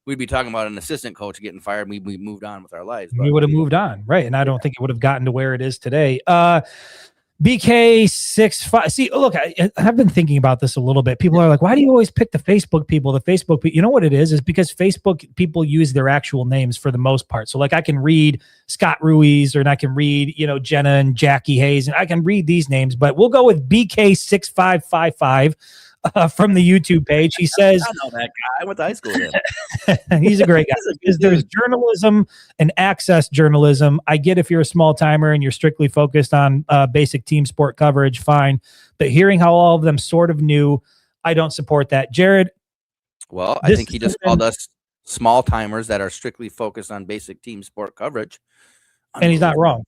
Speaker 4: We we'd be talking about an assistant coach getting fired. We moved on with our lives. But
Speaker 3: we would have moved on, right? And I don't think it would have gotten to where it is today. BK65. See, look, I've been thinking about this a little bit. People are like, why do you always pick the Facebook people? The Facebook people, you know what it is because Facebook people use their actual names for the most part. So like I can read Scott Ruiz or I can read, Jenna and Jackie Hayes, and I can read these names, but we'll go with BK6555 from the YouTube page. He says,
Speaker 4: I know that guy. I went to high school with him.
Speaker 3: He's a great guy. Because there's journalism and access journalism. I get if you're a small timer and you're strictly focused on basic team sport coverage, fine. But hearing how all of them sort of knew, I don't support that. Jared?
Speaker 4: Well, I think he just called us small timers that are strictly focused on basic team sport coverage.
Speaker 3: And he's not wrong.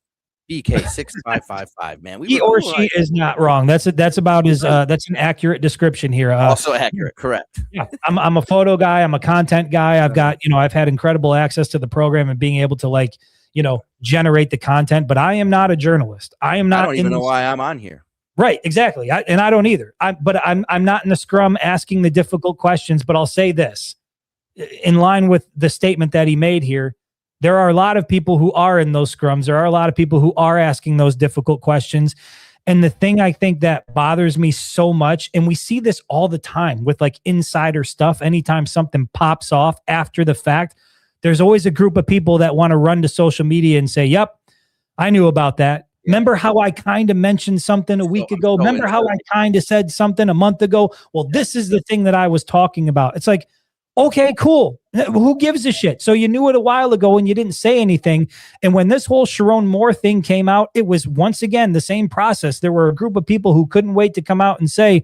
Speaker 4: BK6555, man.
Speaker 3: He or she is not wrong. That's about his that's an accurate description here.
Speaker 4: Also accurate, correct.
Speaker 3: Yeah, I'm a photo guy, I'm a content guy. I've got, I've had incredible access to the program and being able to generate the content, but I am not a journalist. I don't
Speaker 4: even know why I'm on here.
Speaker 3: Right, exactly. And I don't either. But I'm not in the scrum asking the difficult questions, but I'll say this. In line with the statement that he made here, there are a lot of people who are in those scrums. There are a lot of people who are asking those difficult questions. And the thing I think that bothers me so much, and we see this all the time with like insider stuff, anytime something pops off after the fact, there's always a group of people that want to run to social media and say, yep, I knew about that. Remember how I kind of mentioned something a week ago? Remember how I kind of said something a month ago? Well, this is the thing that I was talking about. It's like, okay, cool. Who gives a shit? So you knew it a while ago and you didn't say anything. And when this whole Sharon Moore thing came out, it was once again the same process. There were a group of people who couldn't wait to come out and say,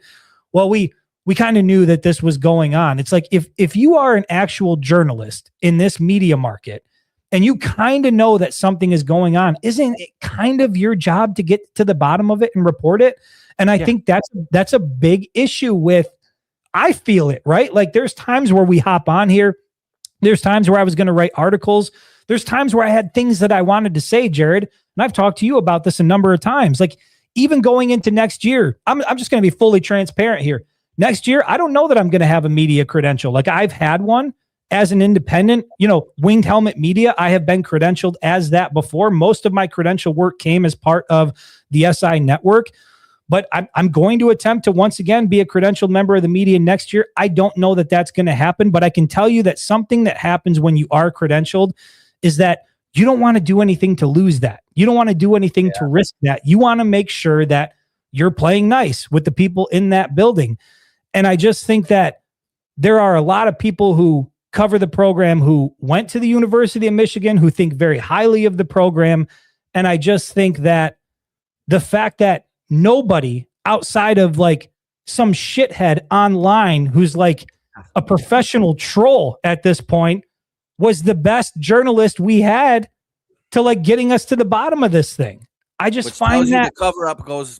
Speaker 3: well, we kind of knew that this was going on. It's like if you are an actual journalist in this media market and you kind of know that something is going on, isn't it kind of your job to get to the bottom of it and report it? And I think that's a big issue with, I feel it, right? Like there's times where we hop on here. There's times where I was going to write articles. There's times where I had things that I wanted to say, Jared. And I've talked to you about this a number of times. Like even going into next year, I'm just going to be fully transparent here. Next year, I don't know that I'm going to have a media credential. Like I've had one as an independent, Winged Helmet Media. I have been credentialed as that before. Most of my credential work came as part of the SI network. But I'm going to attempt to once again be a credentialed member of the media next year. I don't know that that's going to happen, but I can tell you that something that happens when you are credentialed is that you don't want to do anything to lose that. You don't want to do anything to risk that. You want to make sure that you're playing nice with the people in that building. And I just think that there are a lot of people who cover the program who went to the University of Michigan, who think very highly of the program. And I just think that the fact that nobody outside of like some shithead online who's like a professional troll at this point was the best journalist we had to like getting us to the bottom of this thing. I just find that
Speaker 4: the cover up goes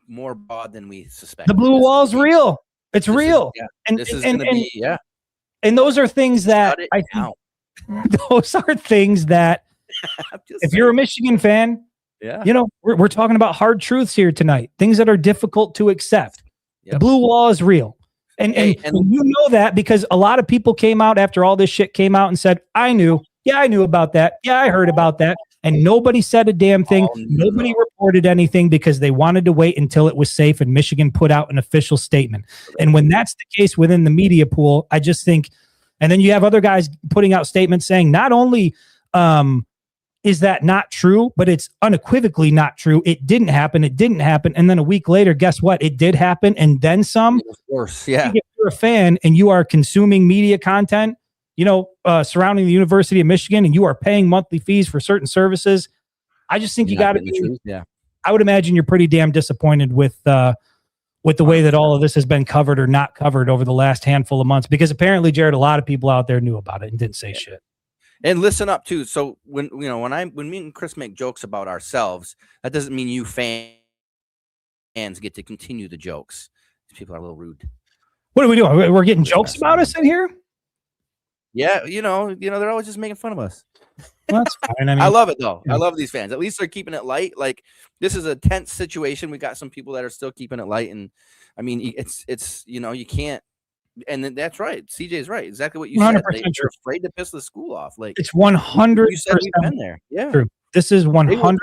Speaker 4: more broad than we suspect.
Speaker 3: The blue wall's real. It's real.
Speaker 4: And this is going to be,
Speaker 3: And those are things that I think, those are things that if you're a Michigan fan, we're talking about hard truths here tonight, things that are difficult to accept. The blue wall is real. And you know that because a lot of people came out after all this shit came out and said, I knew about that. Yeah, I heard about that. And nobody said a damn thing. Nobody reported anything because they wanted to wait until it was safe and Michigan put out an official statement. And when that's the case within the media pool, I just think, and then you have other guys putting out statements saying not only is that not true, but it's unequivocally not true. It didn't happen. And then a week later, guess what? It did happen. And then some.
Speaker 4: Of course, yeah.
Speaker 3: If you're a fan and you are consuming media content, surrounding the University of Michigan, and you are paying monthly fees for certain services, I just think you got to be.
Speaker 4: Yeah.
Speaker 3: I would imagine you're pretty damn disappointed with the way that all of this has been covered or not covered over the last handful of months, because apparently, Jared, a lot of people out there knew about it and didn't say shit.
Speaker 4: And listen up too. So when me and Chris make jokes about ourselves, that doesn't mean you fans get to continue the jokes. These people are a little rude.
Speaker 3: What are we doing? We're getting jokes about us in here?
Speaker 4: Yeah, they're always just making fun of us.
Speaker 3: Well, that's fine. I mean,
Speaker 4: I love it though. I love these fans. At least they're keeping it light. Like this is a tense situation. We got some people that are still keeping it light, and I mean, it's you can't And that's right. CJ's right. Exactly what you
Speaker 3: 100%
Speaker 4: said.
Speaker 3: true.
Speaker 4: They're afraid to piss the school off. Like
Speaker 3: It's 100%.
Speaker 4: you said, we've been there. Yeah.
Speaker 3: True. This is 100%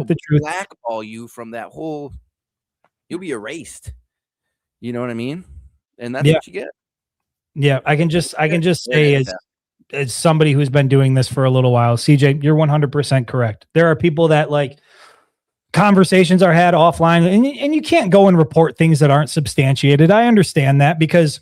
Speaker 3: the truth.
Speaker 4: Blackball you from that whole. You'll be erased. You know what I mean? And that's what you get.
Speaker 3: Yeah, I can just say as somebody who's been doing this for a little while, CJ, you're 100% correct. There are people that like conversations are had offline, and you can't go and report things that aren't substantiated. I understand that because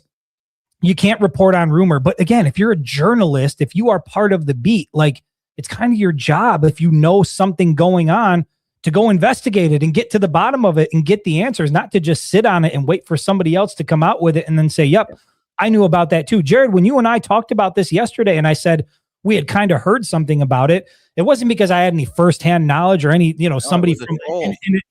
Speaker 3: you can't report on rumor. But again, if you're a journalist, if you are part of the beat, like it's kind of your job, if you know something going on, to go investigate it and get to the bottom of it and get the answers, not to just sit on it and wait for somebody else to come out with it and then say, yep, I knew about that too. Jared, when you and I talked about this yesterday and I said we had kind of heard something about it, it wasn't because I had any firsthand knowledge or any, somebody from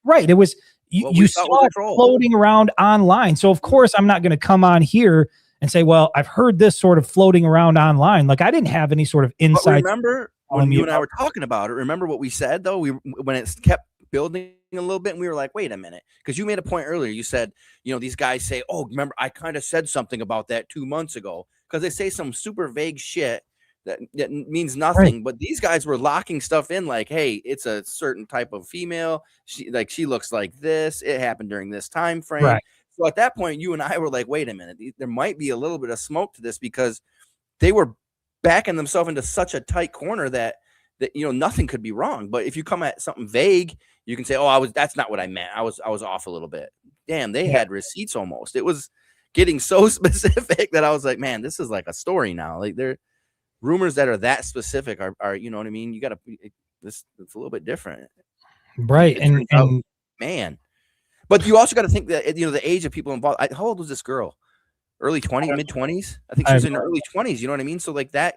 Speaker 3: right. It was you saw it floating around online. So of course I'm not going to come on here and say, well, I've heard this sort of floating around online. Like I didn't have any sort of insight.
Speaker 4: Remember when you and I were talking about it, remember what we said though? When it kept building a little bit and we were like, wait a minute, because you made a point earlier. You said, these guys say, oh, remember, I kind of said something about that 2 months ago, because they say some super vague shit that means nothing. Right. But these guys were locking stuff in like, hey, it's a certain type of female. She looks like this. It happened during this time frame. Right. So at that point, you and I were like, wait a minute, there might be a little bit of smoke to this, because they were backing themselves into such a tight corner that nothing could be wrong. But if you come at something vague, you can say, oh, that's not what I meant. I was off a little bit. Damn, they had receipts almost. It was getting so specific that I was like, man, this is like a story now. Like they're rumors that are that specific are you know what I mean? You got to, it's a little bit different.
Speaker 3: Right. And
Speaker 4: man, but you also got to think that, the age of people involved. How old was this girl? Early 20s, mid 20s? I think she was in her early 20s. You know what I mean? So like that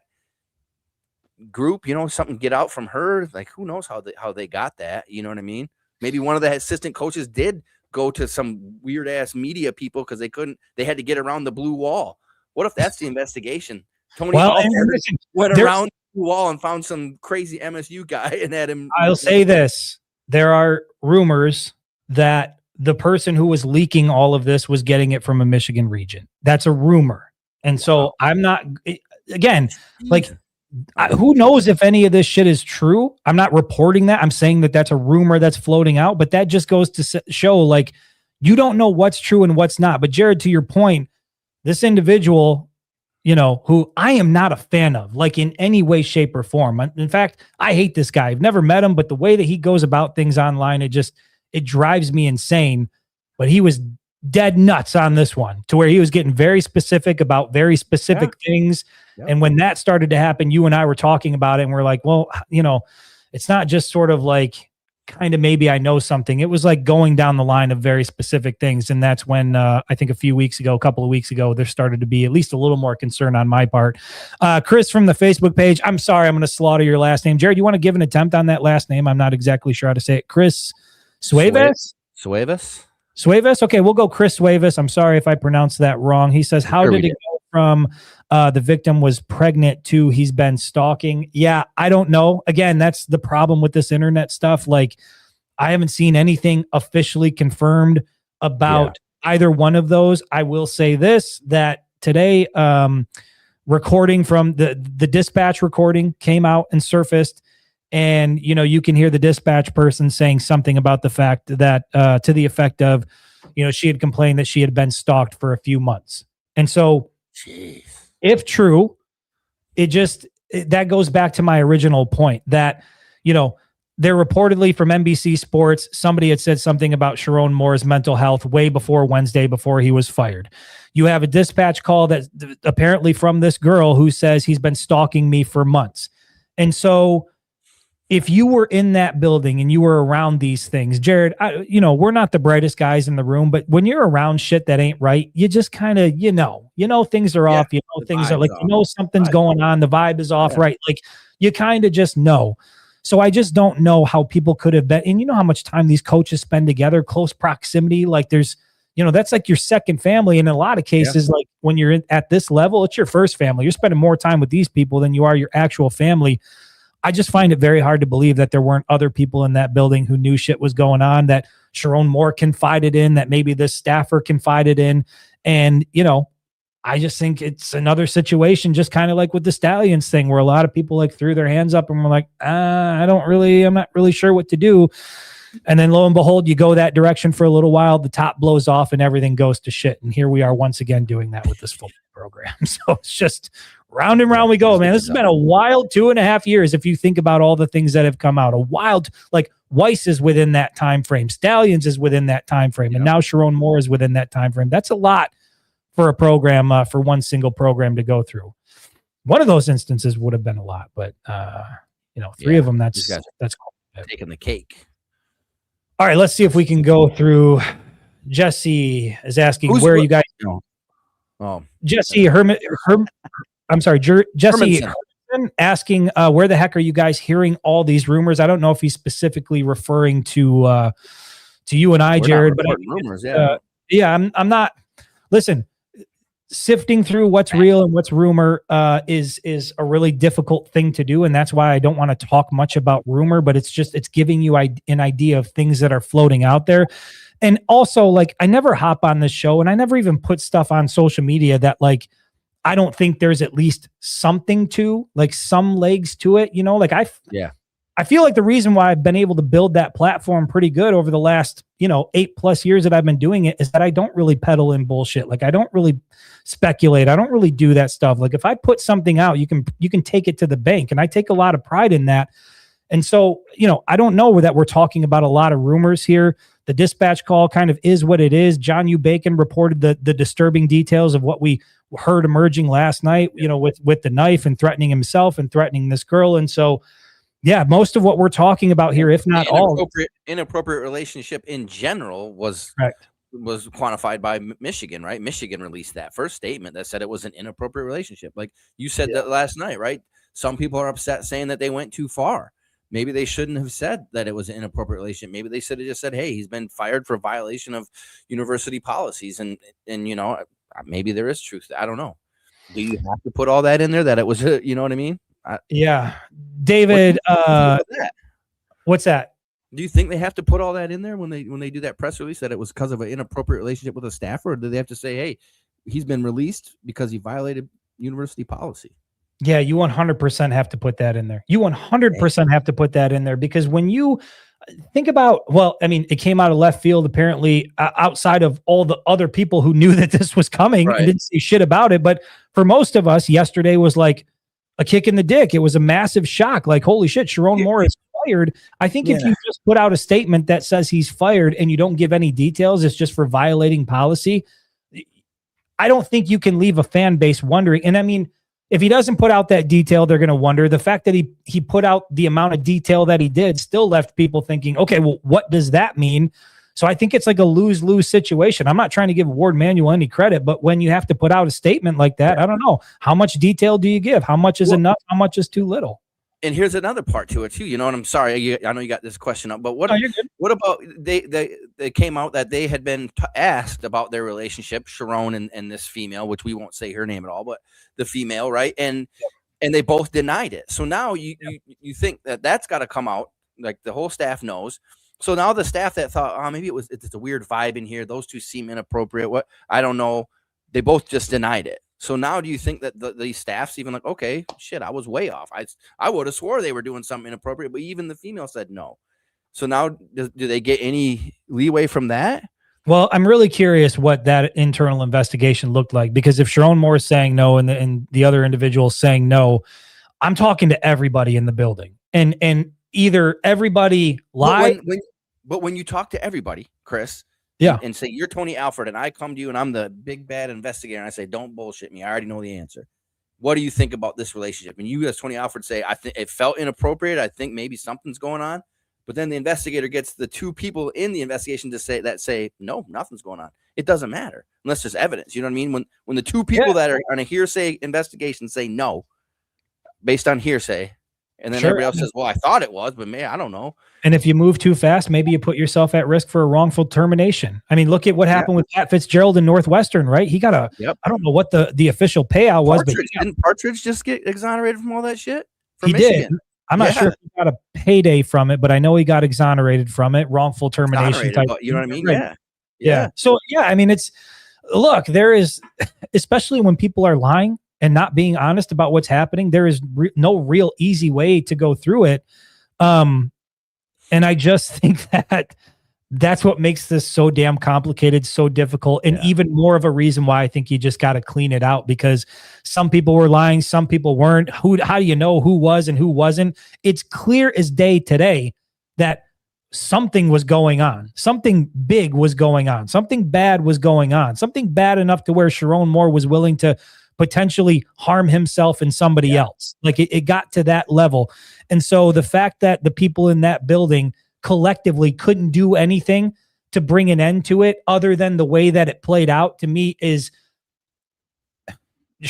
Speaker 4: group, something get out from her. Like who knows how they got that? You know what I mean? Maybe one of the assistant coaches did go to some weird ass media people because they had to get around the blue wall. What if that's the investigation? Tony went around the wall and found some crazy MSU guy and had him.
Speaker 3: I'll say this. There are rumors that the person who was leaking all of this was getting it from a Michigan region. That's a rumor. And so I'm not, again, like, who knows if any of this shit is true? I'm not reporting that. I'm saying that that's a rumor that's floating out, but that just goes to show, like, you don't know what's true and what's not. But Jared, to your point, this individual, who I am not a fan of, like in any way, shape, or form. In fact, I hate this guy. I've never met him, but the way that he goes about things online, it drives me insane. But he was dead nuts on this one, to where he was getting very specific about very specific things. Yep. And when that started to happen, you and I were talking about it and we're like, well, it's not just sort of like kind of maybe I know something. It was like going down the line of very specific things. And that's when I think a couple of weeks ago, there started to be at least a little more concern on my part. Chris from the Facebook page, I'm sorry, I'm going to slaughter your last name. Jared, you want to give an attempt on that last name? I'm not exactly sure how to say it. Chris Sueves? Sueves? Okay, we'll go Chris Sueves. I'm sorry if I pronounced that wrong. He says, how did it go from the victim was pregnant to he's been stalking? Yeah, I don't know. Again, that's the problem with this internet stuff. Like, I haven't seen anything officially confirmed about either one of those. I will say this, that today, recording from the dispatch recording came out and surfaced. And, you can hear the dispatch person saying something about the fact that, to the effect of, she had complained that she had been stalked for a few months. And so, if true, that goes back to my original point that, they're reportedly from NBC Sports. Somebody had said something about Sharon Moore's mental health way before Wednesday, before he was fired. You have a dispatch call that apparently from this girl who says he's been stalking me for months. And so, if you were in that building and you were around these things, Jared, we're not the brightest guys in the room, but when you're around shit that ain't right, you just kind of, things are off, things are like, something's going on. The vibe is off, right? Like you kind of just know. So I just don't know how people could have been. And you know how much time these coaches spend together, close proximity. Like there's, that's like your second family. And in a lot of cases, like when you're at this level, it's your first family. You're spending more time with these people than you are your actual family. I just find it very hard to believe that there weren't other people in that building who knew shit was going on, that Sharon Moore confided in, that maybe this staffer confided in. And, I just think it's another situation, just kind of like with the Stallions thing, where a lot of people like threw their hands up and were like, I'm not really sure what to do. And then lo and behold, you go that direction for a little while, the top blows off and everything goes to shit. And here we are once again doing that with this football program. So it's just round and round we go, man. This has been a wild 2.5 years. If you think about all the things that have come out, a wild, like Weiss is within that time frame. Stallions is within that time frame. And now Sharon Moore is within that time frame. That's a lot for a program, for one single program to go through. One of those instances would have been a lot, but three of them, that's cool.
Speaker 4: Taking the cake.
Speaker 3: All right, let's see if we can go through. Jesse is asking, where are you guys? Jesse Jesse Hermanson asking, where the heck are you guys hearing all these rumors? I don't know if he's specifically referring to you and I, Jared, but
Speaker 4: rumors,
Speaker 3: I'm not. Listen, sifting through what's real and what's rumor is a really difficult thing to do, and that's why I don't want to talk much about rumor, but it's giving you an idea of things that are floating out there. And also, like, I never hop on this show and I never even put stuff on social media that, like, I don't think there's at least something to, like, some legs to it, like I feel like the reason why I've been able to build that platform pretty good over the last, 8+ years that I've been doing it is that I don't really peddle in bullshit. Like, I don't really speculate. I don't really do that stuff. Like, if I put something out, you can take it to the bank, and I take a lot of pride in that. And so, I don't know that we're talking about a lot of rumors here. The dispatch call kind of is what it is. John U. Bacon reported the disturbing details of what we heard emerging last night, with the knife and threatening himself and threatening this girl. And so, yeah, most of what we're talking about here, if not all,
Speaker 4: inappropriate relationship in general was quantified by Michigan, right? Michigan released that first statement that said it was an inappropriate relationship. Like you said that last night, right? Some people are upset saying that they went too far. Maybe they shouldn't have said that it was an inappropriate relationship. Maybe they should have just said, hey, he's been fired for violation of university policies. And maybe there is truth. I don't know. Do you have to put all that in there that it was, you know what I mean?
Speaker 3: David, what's that?
Speaker 4: Do you think they have to put all that in there when they do that press release that it was because of an inappropriate relationship with a staffer? Or do they have to say, hey, he's been released because he violated university policy?
Speaker 3: Yeah, you 100% have to put that in there. You 100% have to put that in there, because when you think about, it came out of left field, apparently, outside of all the other people who knew that this was coming and didn't say shit about it. But for most of us, yesterday was like a kick in the dick. It was a massive shock. Like, holy shit, Sharon Moore is fired. I think if you just put out a statement that says he's fired and you don't give any details, it's just for violating policy. I don't think you can leave a fan base wondering. And I mean, if he doesn't put out that detail, they're going to wonder. The fact that he put out the amount of detail that he did still left people thinking, okay, well, what does that mean? So I think it's like a lose-lose situation. I'm not trying to give Ward Manuel any credit, but when you have to put out a statement like that, I don't know. How much detail do you give? How much is enough? How much is too little?
Speaker 4: And here's another part to it too. And I'm sorry, I know you got this question up, but what about they came out that they had been asked about their relationship, Sharon and this female, which we won't say her name at all, but the female, right? And they both denied it. So now you think that's got to come out, like the whole staff knows. So now the staff that thought, maybe it's a weird vibe in here, those two seem inappropriate. What, I don't know. They both just denied it. So now do you think that the staff's even like, okay, shit, I was way off. I would have swore they were doing something inappropriate, but even the female said no. So now do they get any leeway from that?
Speaker 3: Well, I'm really curious what that internal investigation looked like, because if Sharon Moore is saying no and the other individual saying no, I'm talking to everybody in the building, and either everybody lied.
Speaker 4: But when you talk to everybody, Chris, and say you're Tony Alford, and I come to you and I'm the big bad investigator, and I say don't bullshit me, I already know the answer. What do you think about this relationship? And you, as Tony Alford, say I think it felt inappropriate. I think maybe something's going on. But then the investigator gets the two people in the investigation to say no, nothing's going on. It doesn't matter unless there's evidence. You know what I mean? When the two people that are on a hearsay investigation say no, based on hearsay, and then everybody else says, well, I thought it was, but man, I don't know. And
Speaker 3: if you move too fast, maybe you put yourself at risk for a wrongful termination. I mean, look at what happened with Pat Fitzgerald in Northwestern, right? He got I don't know what the official payout was, but
Speaker 4: didn't Partridge just get exonerated from all that shit?
Speaker 3: He Michigan? Did. I'm not sure if he got a payday from it, but I know he got exonerated from it. Wrongful termination type.
Speaker 4: You know what I mean?
Speaker 3: Right. Yeah. So I mean, it's look, there is, especially when people are lying and not being honest about what's happening, there is no real easy way to go through it. And I just think that that's what makes this so damn complicated, so difficult, and even more of a reason why I think you just got to clean it out, because some people were lying, some people weren't. How do you know who was and who wasn't? It's clear as day today that something was going on. Something big was going on. Something bad was going on. Something bad enough to where Sharon Moore was willing to potentially harm himself and somebody else. Like it got to that level. And so the fact that the people in that building collectively couldn't do anything to bring an end to it other than the way that it played out, to me, is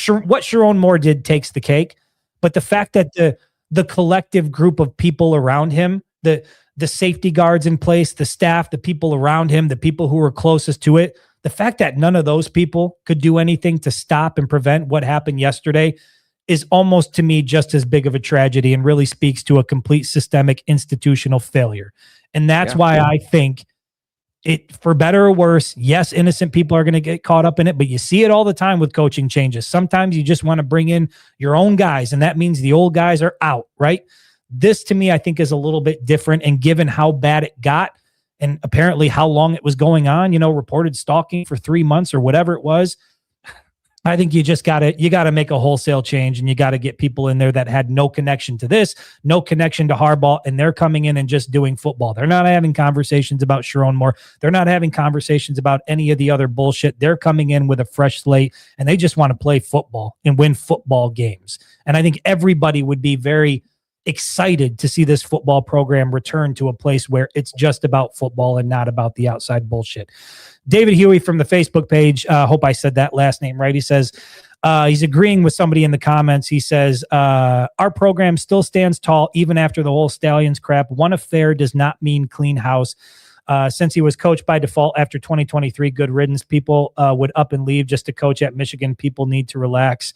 Speaker 3: what Sharon Moore did takes the cake. But the fact that the collective group of people around him, the safety guards in place, the staff, the people around him, the people who were closest to it, the fact that none of those people could do anything to stop and prevent what happened yesterday is almost, to me, just as big of a tragedy, and really speaks to a complete systemic institutional failure. And that's why I think it, for better or worse, yes, innocent people are going to get caught up in it, but you see it all the time with coaching changes. Sometimes you just want to bring in your own guys, and that means the old guys are out, right? This, to me, I think is a little bit different. And given how bad it got, and apparently how long it was going on, reported stalking for 3 months or whatever it was, I think you just got to make a wholesale change, and you got to get people in there that had no connection to this, no connection to Harbaugh, and they're coming in and just doing football. They're not having conversations about Sharon Moore. They're not having conversations about any of the other bullshit. They're coming in with a fresh slate, and they just want to play football and win football games. And I think everybody would be very excited to see this football program return to a place where it's just about football and not about the outside bullshit. David Huey from the Facebook page, hope I said that last name right. He says, he's agreeing with somebody in the comments. He says, our program still stands tall even after the whole Stallions crap. One affair does not mean clean house. Since he was coached by default after 2023, good riddance. People would up and leave just to coach at Michigan. People need to relax.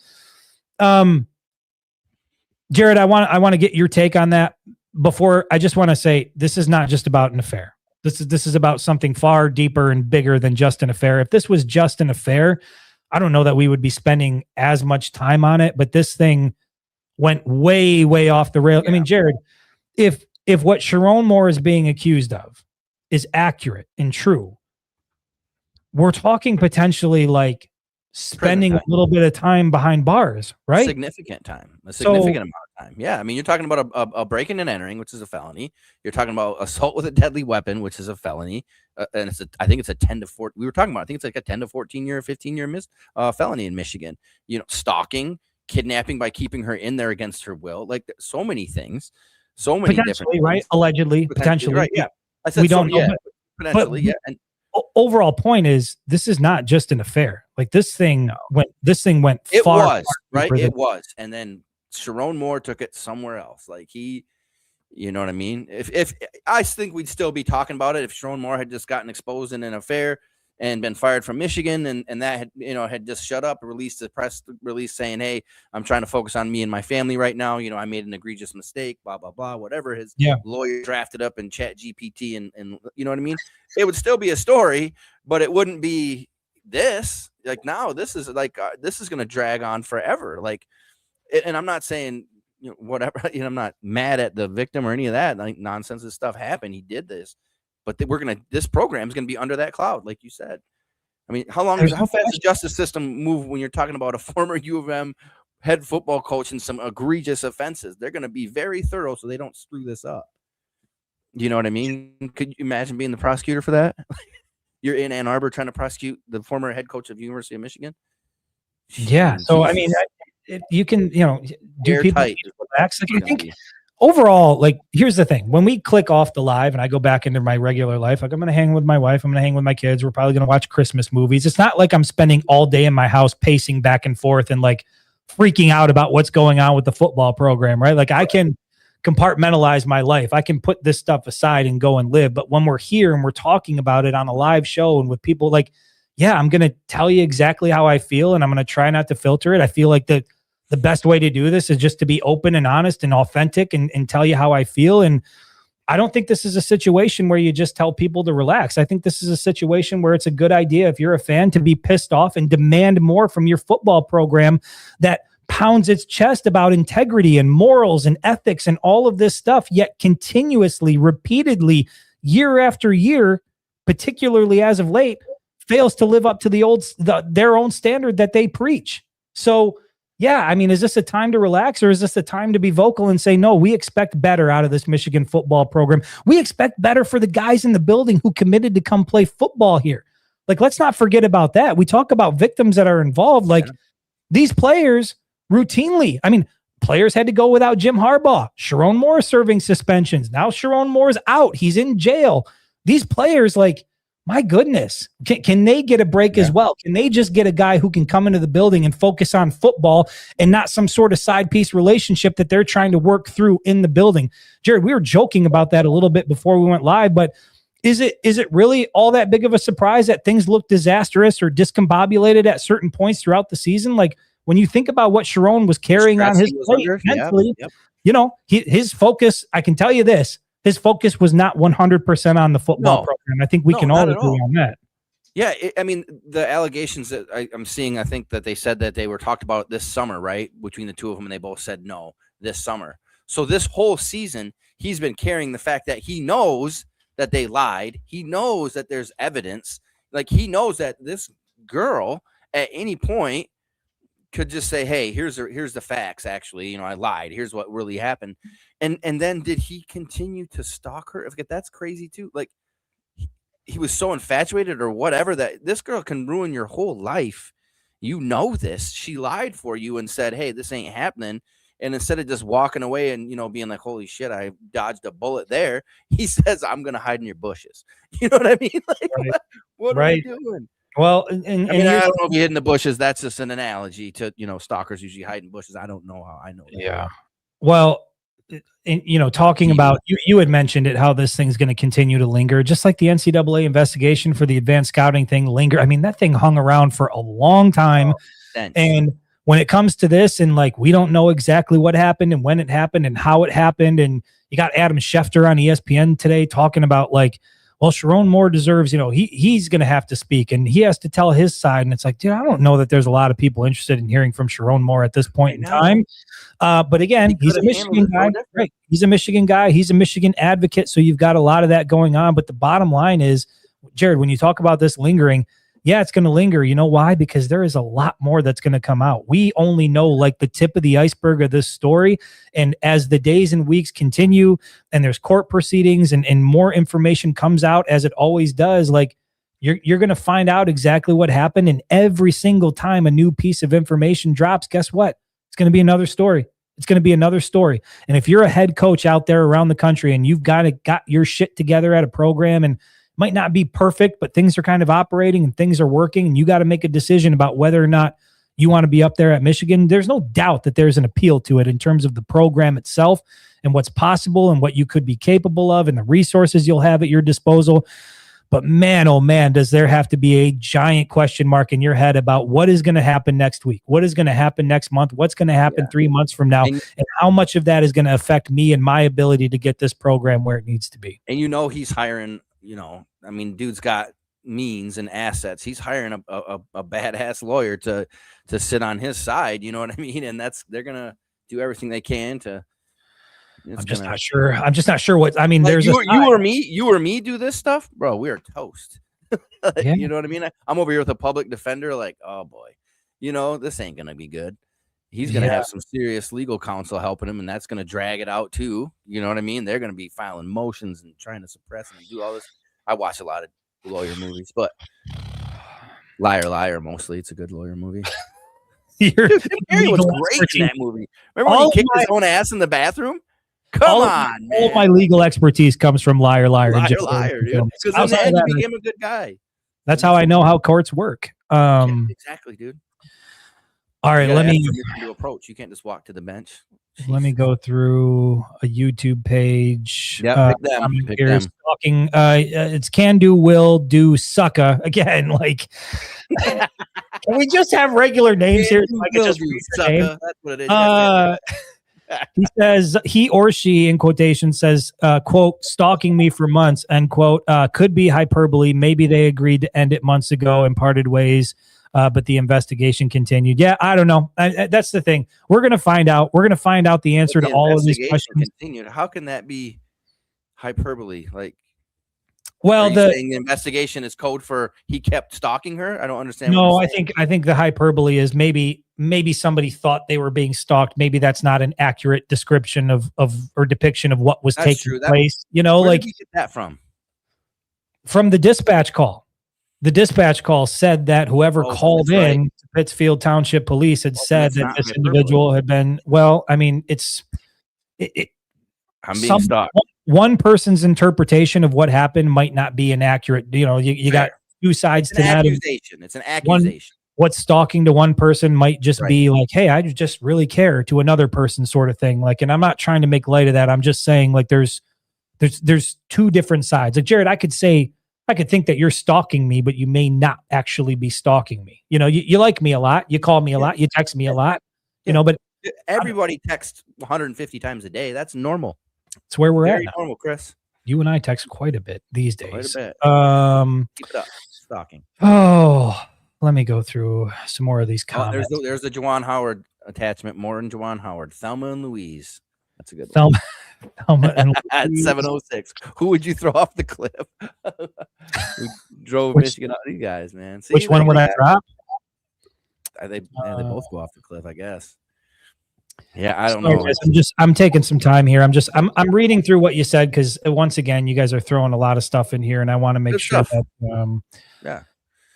Speaker 3: Jared, I want to get your take on that. Before, I just want to say, this is not just about an affair. This is about something far deeper and bigger than just an affair. If this was just an affair, I don't know that we would be spending as much time on it, but this thing went way, way off the rail. Yeah. I mean, Jared, if what Sharon Moore is being accused of is accurate and true, we're talking potentially like spending a little bit of time behind bars, right?
Speaker 4: A significant amount of time. Yeah. I mean, you're talking about a breaking and entering, which is a felony. You're talking about assault with a deadly weapon, which is a felony. And I think it's a 10 to 14. We were talking about, I think it's like a 10 to 14 year, 15 year felony in Michigan, stalking, kidnapping by keeping her in there against her will. Like so many things, so many different things.
Speaker 3: Right. Allegedly, potentially.
Speaker 4: Right. Yeah. I said,
Speaker 3: we don't know.
Speaker 4: Potentially. Yeah. And
Speaker 3: overall point is, this is not just an affair. Like this thing went
Speaker 4: it
Speaker 3: far.
Speaker 4: Was right. It was. And then Sharon Moore took it somewhere else. Like you know what I mean? If I think we'd still be talking about it if Sharon Moore had just gotten exposed in an affair and been fired from Michigan, and that had just shut up, released a press release saying, hey, I'm trying to focus on me and my family right now. I made an egregious mistake, blah, blah, blah, whatever his lawyer drafted up in Chat GPT and you know what I mean? It would still be a story, but it wouldn't be this. Like now, this is this is going to drag on forever. Like, and I'm not saying, whatever, I'm not mad at the victim or any of that. Like nonsense, this stuff happened. He did this. But this program is going to be under that cloud, like you said. I mean, how fast does the justice system move when you're talking about a former U of M head football coach and some egregious offenses? They're going to be very thorough so they don't screw this up. You know what I mean? Could you imagine being the prosecutor for that? You're in Ann Arbor trying to prosecute the former head coach of the University of Michigan?
Speaker 3: Yeah. So, I mean, you can, do people relax? Like, I think overall, like, here's the thing. When we click off the live and I go back into my regular life, like I'm going to hang with my wife, I'm going to hang with my kids. We're probably going to watch Christmas movies. It's not like I'm spending all day in my house pacing back and forth and like freaking out about what's going on with the football program, right? Like I can compartmentalize my life. I can put this stuff aside and go and live. But when we're here and we're talking about it on a live show and with people, like, yeah, I'm going to tell you exactly how I feel and I'm going to try not to filter it. I feel like the best way to do this is just to be open and honest and authentic and tell you how I feel. And I don't think this is a situation where you just tell people to relax. I think this is a situation where it's a good idea, if you're a fan, to be pissed off and demand more from your football program that pounds its chest about integrity and morals and ethics and all of this stuff, yet continuously, repeatedly, year after year, particularly as of late, fails to live up to their own standard that they preach. So, yeah, I mean, is this a time to relax, or is this a time to be vocal and say, no, we expect better out of this Michigan football program. We expect better for the guys in the building who committed to come play football here. Like, let's not forget about that. We talk about victims that are involved. Like, these players routinely, I mean, players had to go without Jim Harbaugh. Sharon Moore serving suspensions. Now Sharon Moore's out. He's in jail. These players, like, my goodness, can they get a break as well? Can they just get a guy who can come into the building and focus on football and not some sort of side piece relationship that they're trying to work through in the building? Jared, we were joking about that a little bit before we went live, but is it really all that big of a surprise that things look disastrous or discombobulated at certain points throughout the season? Like, when you think about what Sharon was carrying on his plate mentally, you know, his focus, I can tell you this, his focus was not 100% on the football program. I think we can all agree on that.
Speaker 4: Yeah, I mean, the allegations that I'm seeing, I think that they said that they were talked about this summer, right? Between the two of them, and they both said no this summer. So this whole season, he's been carrying the fact that he knows that they lied. He knows that there's evidence. Like, he knows that this girl at any point could just say, hey, here's the facts. Actually, you know, I lied. Here's what really happened. And then did he continue to stalk her? That's crazy too. Like, he was so infatuated or whatever that this girl can ruin your whole life. You know this. She lied for you and said, hey, this ain't happening. And instead of just walking away and, you know, being like, holy shit, I dodged a bullet there, he says, I'm going to hide in your bushes. You know what I mean? Like, what are you doing?
Speaker 3: Well,
Speaker 4: I mean, I don't know if you hid in the bushes. That's just an analogy to, you know, stalkers usually hide in bushes. I don't know how I know that.
Speaker 3: Yeah. Well, you know, talking about, you had mentioned it, how this thing's going to continue to linger, just like the NCAA investigation for the advanced scouting thing linger. I mean, that thing hung around for a long time. And when it comes to this, and like, we don't know exactly what happened and when it happened and how it happened. And you got Adam Schefter on ESPN today talking about, like, well, Sharon Moore deserves, you know, he's going to have to speak and he has to tell his side. And it's like, dude, I don't know that there's a lot of people interested in hearing from Sharon Moore at this point in time. But again, he's a Michigan guy. Right. He's a Michigan guy. He's a Michigan advocate. So you've got a lot of that going on. But the bottom line is, Jared, when you talk about this lingering, yeah, it's going to linger. You know why? Because there is a lot more that's going to come out. We only know, like, the tip of the iceberg of this story. And as the days and weeks continue and there's court proceedings and more information comes out, as it always does, like, you're going to find out exactly what happened. And every single time a new piece of information drops, guess what? It's going to be another story. It's going to be another story. And if you're a head coach out there around the country and you've got your shit together at a program, and might not be perfect, but things are kind of operating and things are working, and you got to make a decision about whether or not you want to be up there at Michigan, there's no doubt that there's an appeal to it in terms of the program itself and what's possible and what you could be capable of and the resources you'll have at your disposal. But man, oh man, does there have to be a giant question mark in your head about what is going to happen next week? What is going to happen next month? What's going to happen 3 months from now? And how much of that is going to affect me and my ability to get this program where it needs to be?
Speaker 4: And, you know, he's hiring, you know, I mean, dude's got means and assets. He's hiring a badass lawyer to sit on his side. You know what I mean? And they're going to do everything they can to.
Speaker 3: I'm just not sure. I'm just not sure what, I mean, like, there's
Speaker 4: you or me do this stuff, bro. We are toast. You know what I mean? I'm over here with a public defender. Like, oh boy, you know, this ain't going to be good. He's going to have some serious legal counsel helping him, and that's going to drag it out too. You know what I mean? They're going to be filing motions and trying to suppress and do all this. I watch a lot of lawyer movies, but Liar, Liar, mostly. It's a good lawyer movie. Dude, Tim Carrey was great in that movie. Remember when he kicked his own ass in the bathroom? Come on, man.
Speaker 3: All my legal expertise comes from Liar, Liar.
Speaker 4: Liar, dude. Because in the end, he became a good guy.
Speaker 3: That's how I know how courts work.
Speaker 4: Exactly, dude.
Speaker 3: All right, let me
Speaker 4: approach. You can't just walk to the bench. Jeez.
Speaker 3: Let me go through a YouTube page.
Speaker 4: Yeah, pick them.
Speaker 3: Talking, it's can do, will do, sucka again. Like, can we just have regular names here? So I can just
Speaker 4: sucka. That's what it is.
Speaker 3: He says he or she, in quotation, says, quote, stalking me for months, end quote, could be hyperbole. Maybe they agreed to end it months ago and parted ways, but the investigation continued. Yeah, I don't know. That's the thing. We're going to find out. We're going to find out the answer to all of these questions.
Speaker 4: Continued. How can that be hyperbole? Like,
Speaker 3: well,
Speaker 4: the investigation is code for he kept stalking her. I don't understand.
Speaker 3: No, I think the hyperbole is maybe somebody thought they were being stalked. Maybe that's not an accurate description of or depiction of what was taking place. You know,
Speaker 4: where did you get that
Speaker 3: from the dispatch call. The dispatch call said that whoever called in to Pittsfield Township Police had said that this individual had been. Well, I mean,
Speaker 4: I'm being stalked.
Speaker 3: One person's interpretation of what happened might not be inaccurate. You know, you got two sides to that.
Speaker 4: It's an accusation.
Speaker 3: What's stalking to one person might just be like, hey, I just really care to another person sort of thing. Like, and I'm not trying to make light of that. I'm just saying like there's two different sides. Like Jared, I could think that you're stalking me, but you may not actually be stalking me. You know, you like me a lot. You call me a lot. You text me a lot, you know, but
Speaker 4: everybody texts 150 times a day. That's normal.
Speaker 3: It's where we're
Speaker 4: Very
Speaker 3: at.
Speaker 4: Normal, Chris.
Speaker 3: You and I text quite a bit these days.
Speaker 4: Quite a bit.
Speaker 3: Keep
Speaker 4: it up. Stalking.
Speaker 3: Oh, let me go through some more of these comments.
Speaker 4: There's the Juwan Howard attachment. More than Juwan Howard. Thelma and Louise. That's a good one.
Speaker 3: Thelma and
Speaker 4: at 706. Who would you throw off the cliff? Who drove Michigan out? You guys, man. See,
Speaker 3: which one would I drop?
Speaker 4: They both go off the cliff, I guess. Yeah, I don't know.
Speaker 3: Guys, I'm taking some time here. I'm reading through what you said because once again, you guys are throwing a lot of stuff in here, and I want to make sure that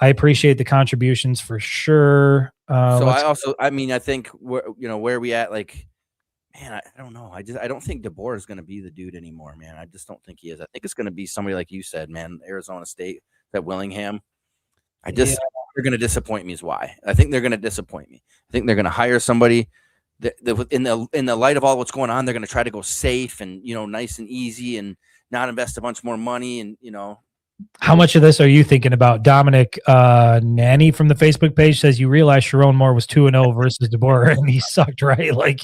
Speaker 3: I appreciate the contributions for sure.
Speaker 4: I think where we at, like, man, I don't know. I don't think DeBoer is going to be the dude anymore, man. I just don't think he is. I think it's going to be somebody like you said, man, Arizona State, that Willingham. They're going to disappoint me is why. I think they're going to disappoint me. I think they're going to hire somebody in the light of all what's going on, they're going to try to go safe and, nice and easy and not invest a bunch more money. And,
Speaker 3: how much of this are you thinking about? Dominic Nanny from the Facebook page says you realize Sharon Moore was 2-0 versus DeBoer and he sucked, right? Like,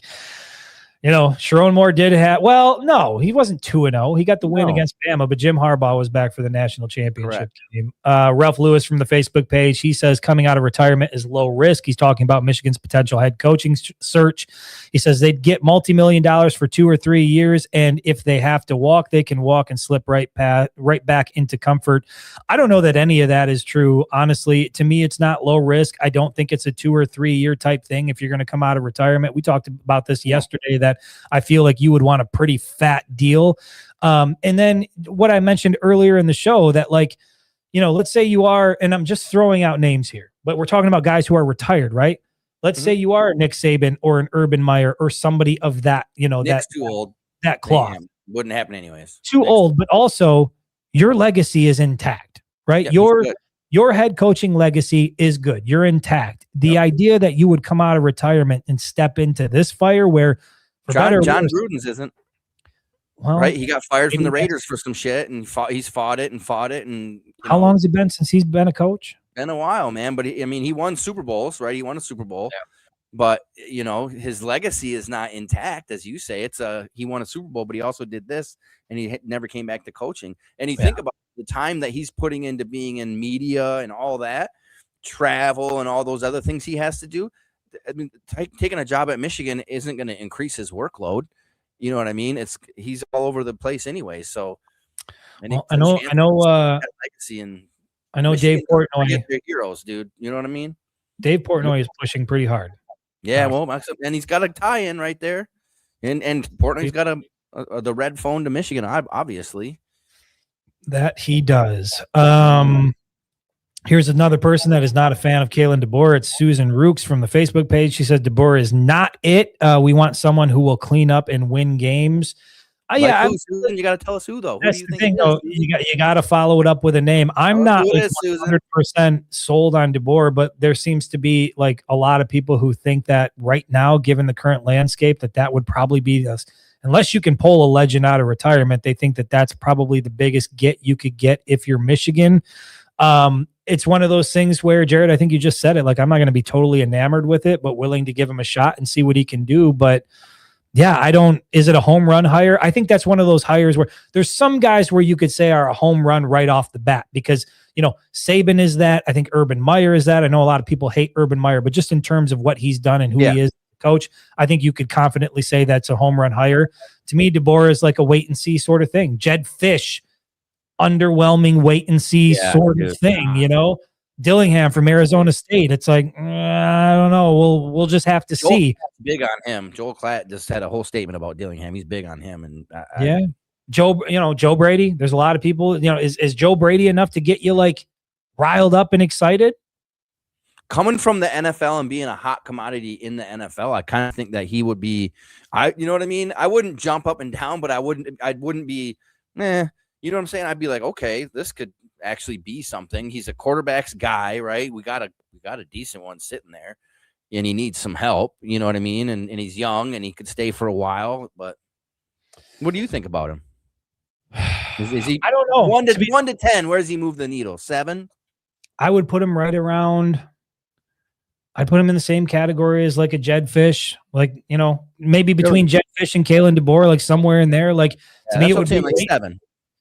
Speaker 3: Sharon Moore did have, no, he wasn't 2-0. He got the win against Bama, but Jim Harbaugh was back for the national championship game. Ralph Lewis from the Facebook page, he says coming out of retirement is low risk. He's talking about Michigan's potential head coaching search. He says they'd get multi-million dollars for 2 or 3 years, and if they have to walk, they can walk and slip right back into comfort. I don't know that any of that is true. Honestly, to me, it's not low risk. I don't think it's a 2 or 3 year type thing if you're going to come out of retirement. We talked about this yesterday that I feel like you would want a pretty fat deal. And then what I mentioned earlier in the show that let's say you are, and I'm just throwing out names here, but we're talking about guys who are retired, right? Let's say you are a Nick Saban or an Urban Meyer or somebody of that,
Speaker 4: Nick's
Speaker 3: that's
Speaker 4: too old.
Speaker 3: That cloth.
Speaker 4: Wouldn't happen anyways.
Speaker 3: Too old, but also your legacy is intact, right? Your head coaching legacy is good. You're intact. The idea that you would come out of retirement and step into this fire where
Speaker 4: John Gruden's isn't. Well, right? He got fired from the Raiders for some shit, and he's fought it. And
Speaker 3: how long has it been since he's been a coach?
Speaker 4: Been a while, man. But he won Super Bowls, right? He won a Super Bowl, but his legacy is not intact, as you say. He won a Super Bowl, but he also did this, and he never came back to coaching. And you think about the time that he's putting into being in media and all that, travel and all those other things he has to do. I mean, taking a job at Michigan isn't going to increase his workload. You know what I mean? He's all over the place anyway. So,
Speaker 3: I know.
Speaker 4: Legacy and
Speaker 3: I know Dave Portnoy.
Speaker 4: They're heroes, dude. You know what I mean?
Speaker 3: Dave Portnoy is pushing pretty hard.
Speaker 4: Yeah, and he's got a tie-in right there, and Portnoy's got the red phone to Michigan, obviously.
Speaker 3: That he does. Here's another person that is not a fan of Kalen DeBoer. It's Susan Rooks from the Facebook page. She says DeBoer is not it. We want someone who will clean up and win games.
Speaker 4: Susan, you got to tell us who though.
Speaker 3: That's the thing, though. You got to follow it up with a name. I'm not 100% sold on DeBoer, but there seems to be a lot of people who think that right now, given the current landscape, that would probably be this. Unless you can pull a legend out of retirement, they think that that's probably the biggest get you could get if you're Michigan. It's one of those things where, Jared, I think you just said it. I'm not going to be totally enamored with it, but willing to give him a shot and see what he can do. But Is it a home run hire? I think that's one of those hires where there's some guys where you could say are a home run right off the bat because, Saban is that. I think Urban Meyer is that. I know a lot of people hate Urban Meyer, but just in terms of what he's done and who he is, coach, I think you could confidently say that's a home run hire. To me, DeBoer is like a wait and see sort of thing. Jed Fish, underwhelming wait and see sort of thing, Dillingham from Arizona State. It's like, I don't know. We'll just have to see.
Speaker 4: Big on him. Joel Klatt just had a whole statement about Dillingham. He's big on him. And Joe Brady. There's a lot of people, is Joe Brady enough to get you like riled up and excited? Coming from the NFL and being a hot commodity in the NFL, I kind of think that he would be, you know what I mean? I wouldn't jump up and down, but I wouldn't be, you know what I'm saying? I'd be like, okay, this could actually be something. He's a quarterback's guy, right? We got a decent one sitting there and he needs some help. You know what I mean? And he's young and he could stay for a while, but what do you think about him? Is he,
Speaker 3: I don't know.
Speaker 4: 1 to 10, where does he move the needle? 7?
Speaker 3: I would put him right around. I put him in the same category as like a Jed Fish, like, maybe between Jed Fish and Kalen DeBoer, like somewhere in there. Like to me, it would be
Speaker 4: like 7.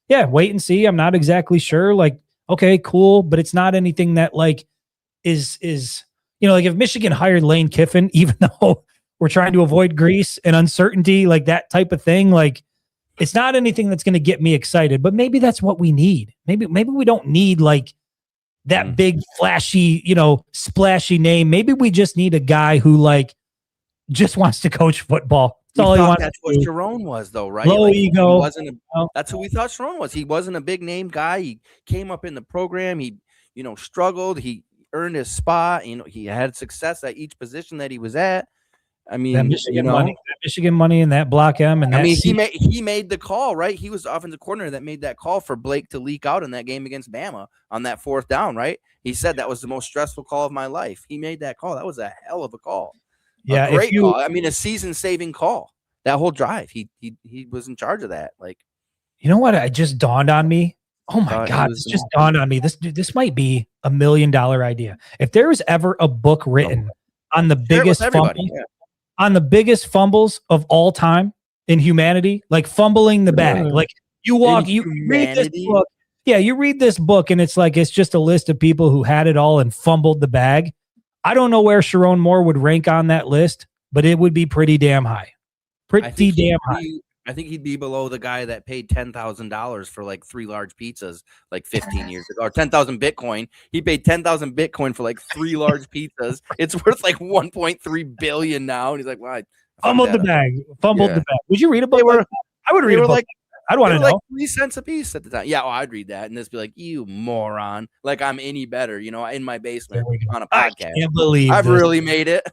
Speaker 3: Yeah, wait and see. I'm not exactly sure. Like, okay, cool, but it's not anything that like is like if Michigan hired Lane Kiffin, even though we're trying to avoid grease and uncertainty, like that type of thing, like it's not anything that's going to get me excited. But maybe that's what we need. Maybe we don't need like that big flashy, splashy name. Maybe we just need a guy who like just wants to coach football. That's all he wants.
Speaker 4: That's what Sharon was, though, right?
Speaker 3: Low ego.
Speaker 4: That's who we thought Sharon was. He wasn't a big name guy. He came up in the program. He, struggled. He earned his spot. He had success at each position that he was at. I mean,
Speaker 3: that Michigan money and that block M. And
Speaker 4: he made the call, right? He was the offensive coordinator that made that call for Blake to leak out in that game against Bama on that 4th down, right? He said that was the most stressful call of my life. He made that call. That was a hell of a call.
Speaker 3: Yeah,
Speaker 4: a great call. I mean, a season-saving call. That whole drive, he was in charge of that. Like,
Speaker 3: you know what? It just dawned on me. Oh my God! This just dawned on me. This might be $1 million idea. If there was ever a book written on the biggest biggest fumbles of all time in humanity, like fumbling the bag, like you read this book. Yeah, you read this book, and it's like it's just a list of people who had it all and fumbled the bag. I don't know where Sharon Moore would rank on that list, but it would be pretty damn high. Pretty damn high.
Speaker 4: I think he'd be below the guy that paid $10,000 for like 3 large pizzas like 15 years ago, or 10,000 Bitcoin. He paid 10,000 Bitcoin for like 3 large pizzas. It's worth like 1.3 billion now. And he's like, well, I
Speaker 3: fumbled the bag. The bag. Would you read a book? I would read a book.
Speaker 4: Like,
Speaker 3: I'd want to know.
Speaker 4: Like 3 cents a piece at the time. Yeah, I'd read that and just be like, you moron. Like I'm any better, in my basement on a podcast.
Speaker 3: I can't believe
Speaker 4: I've really made it.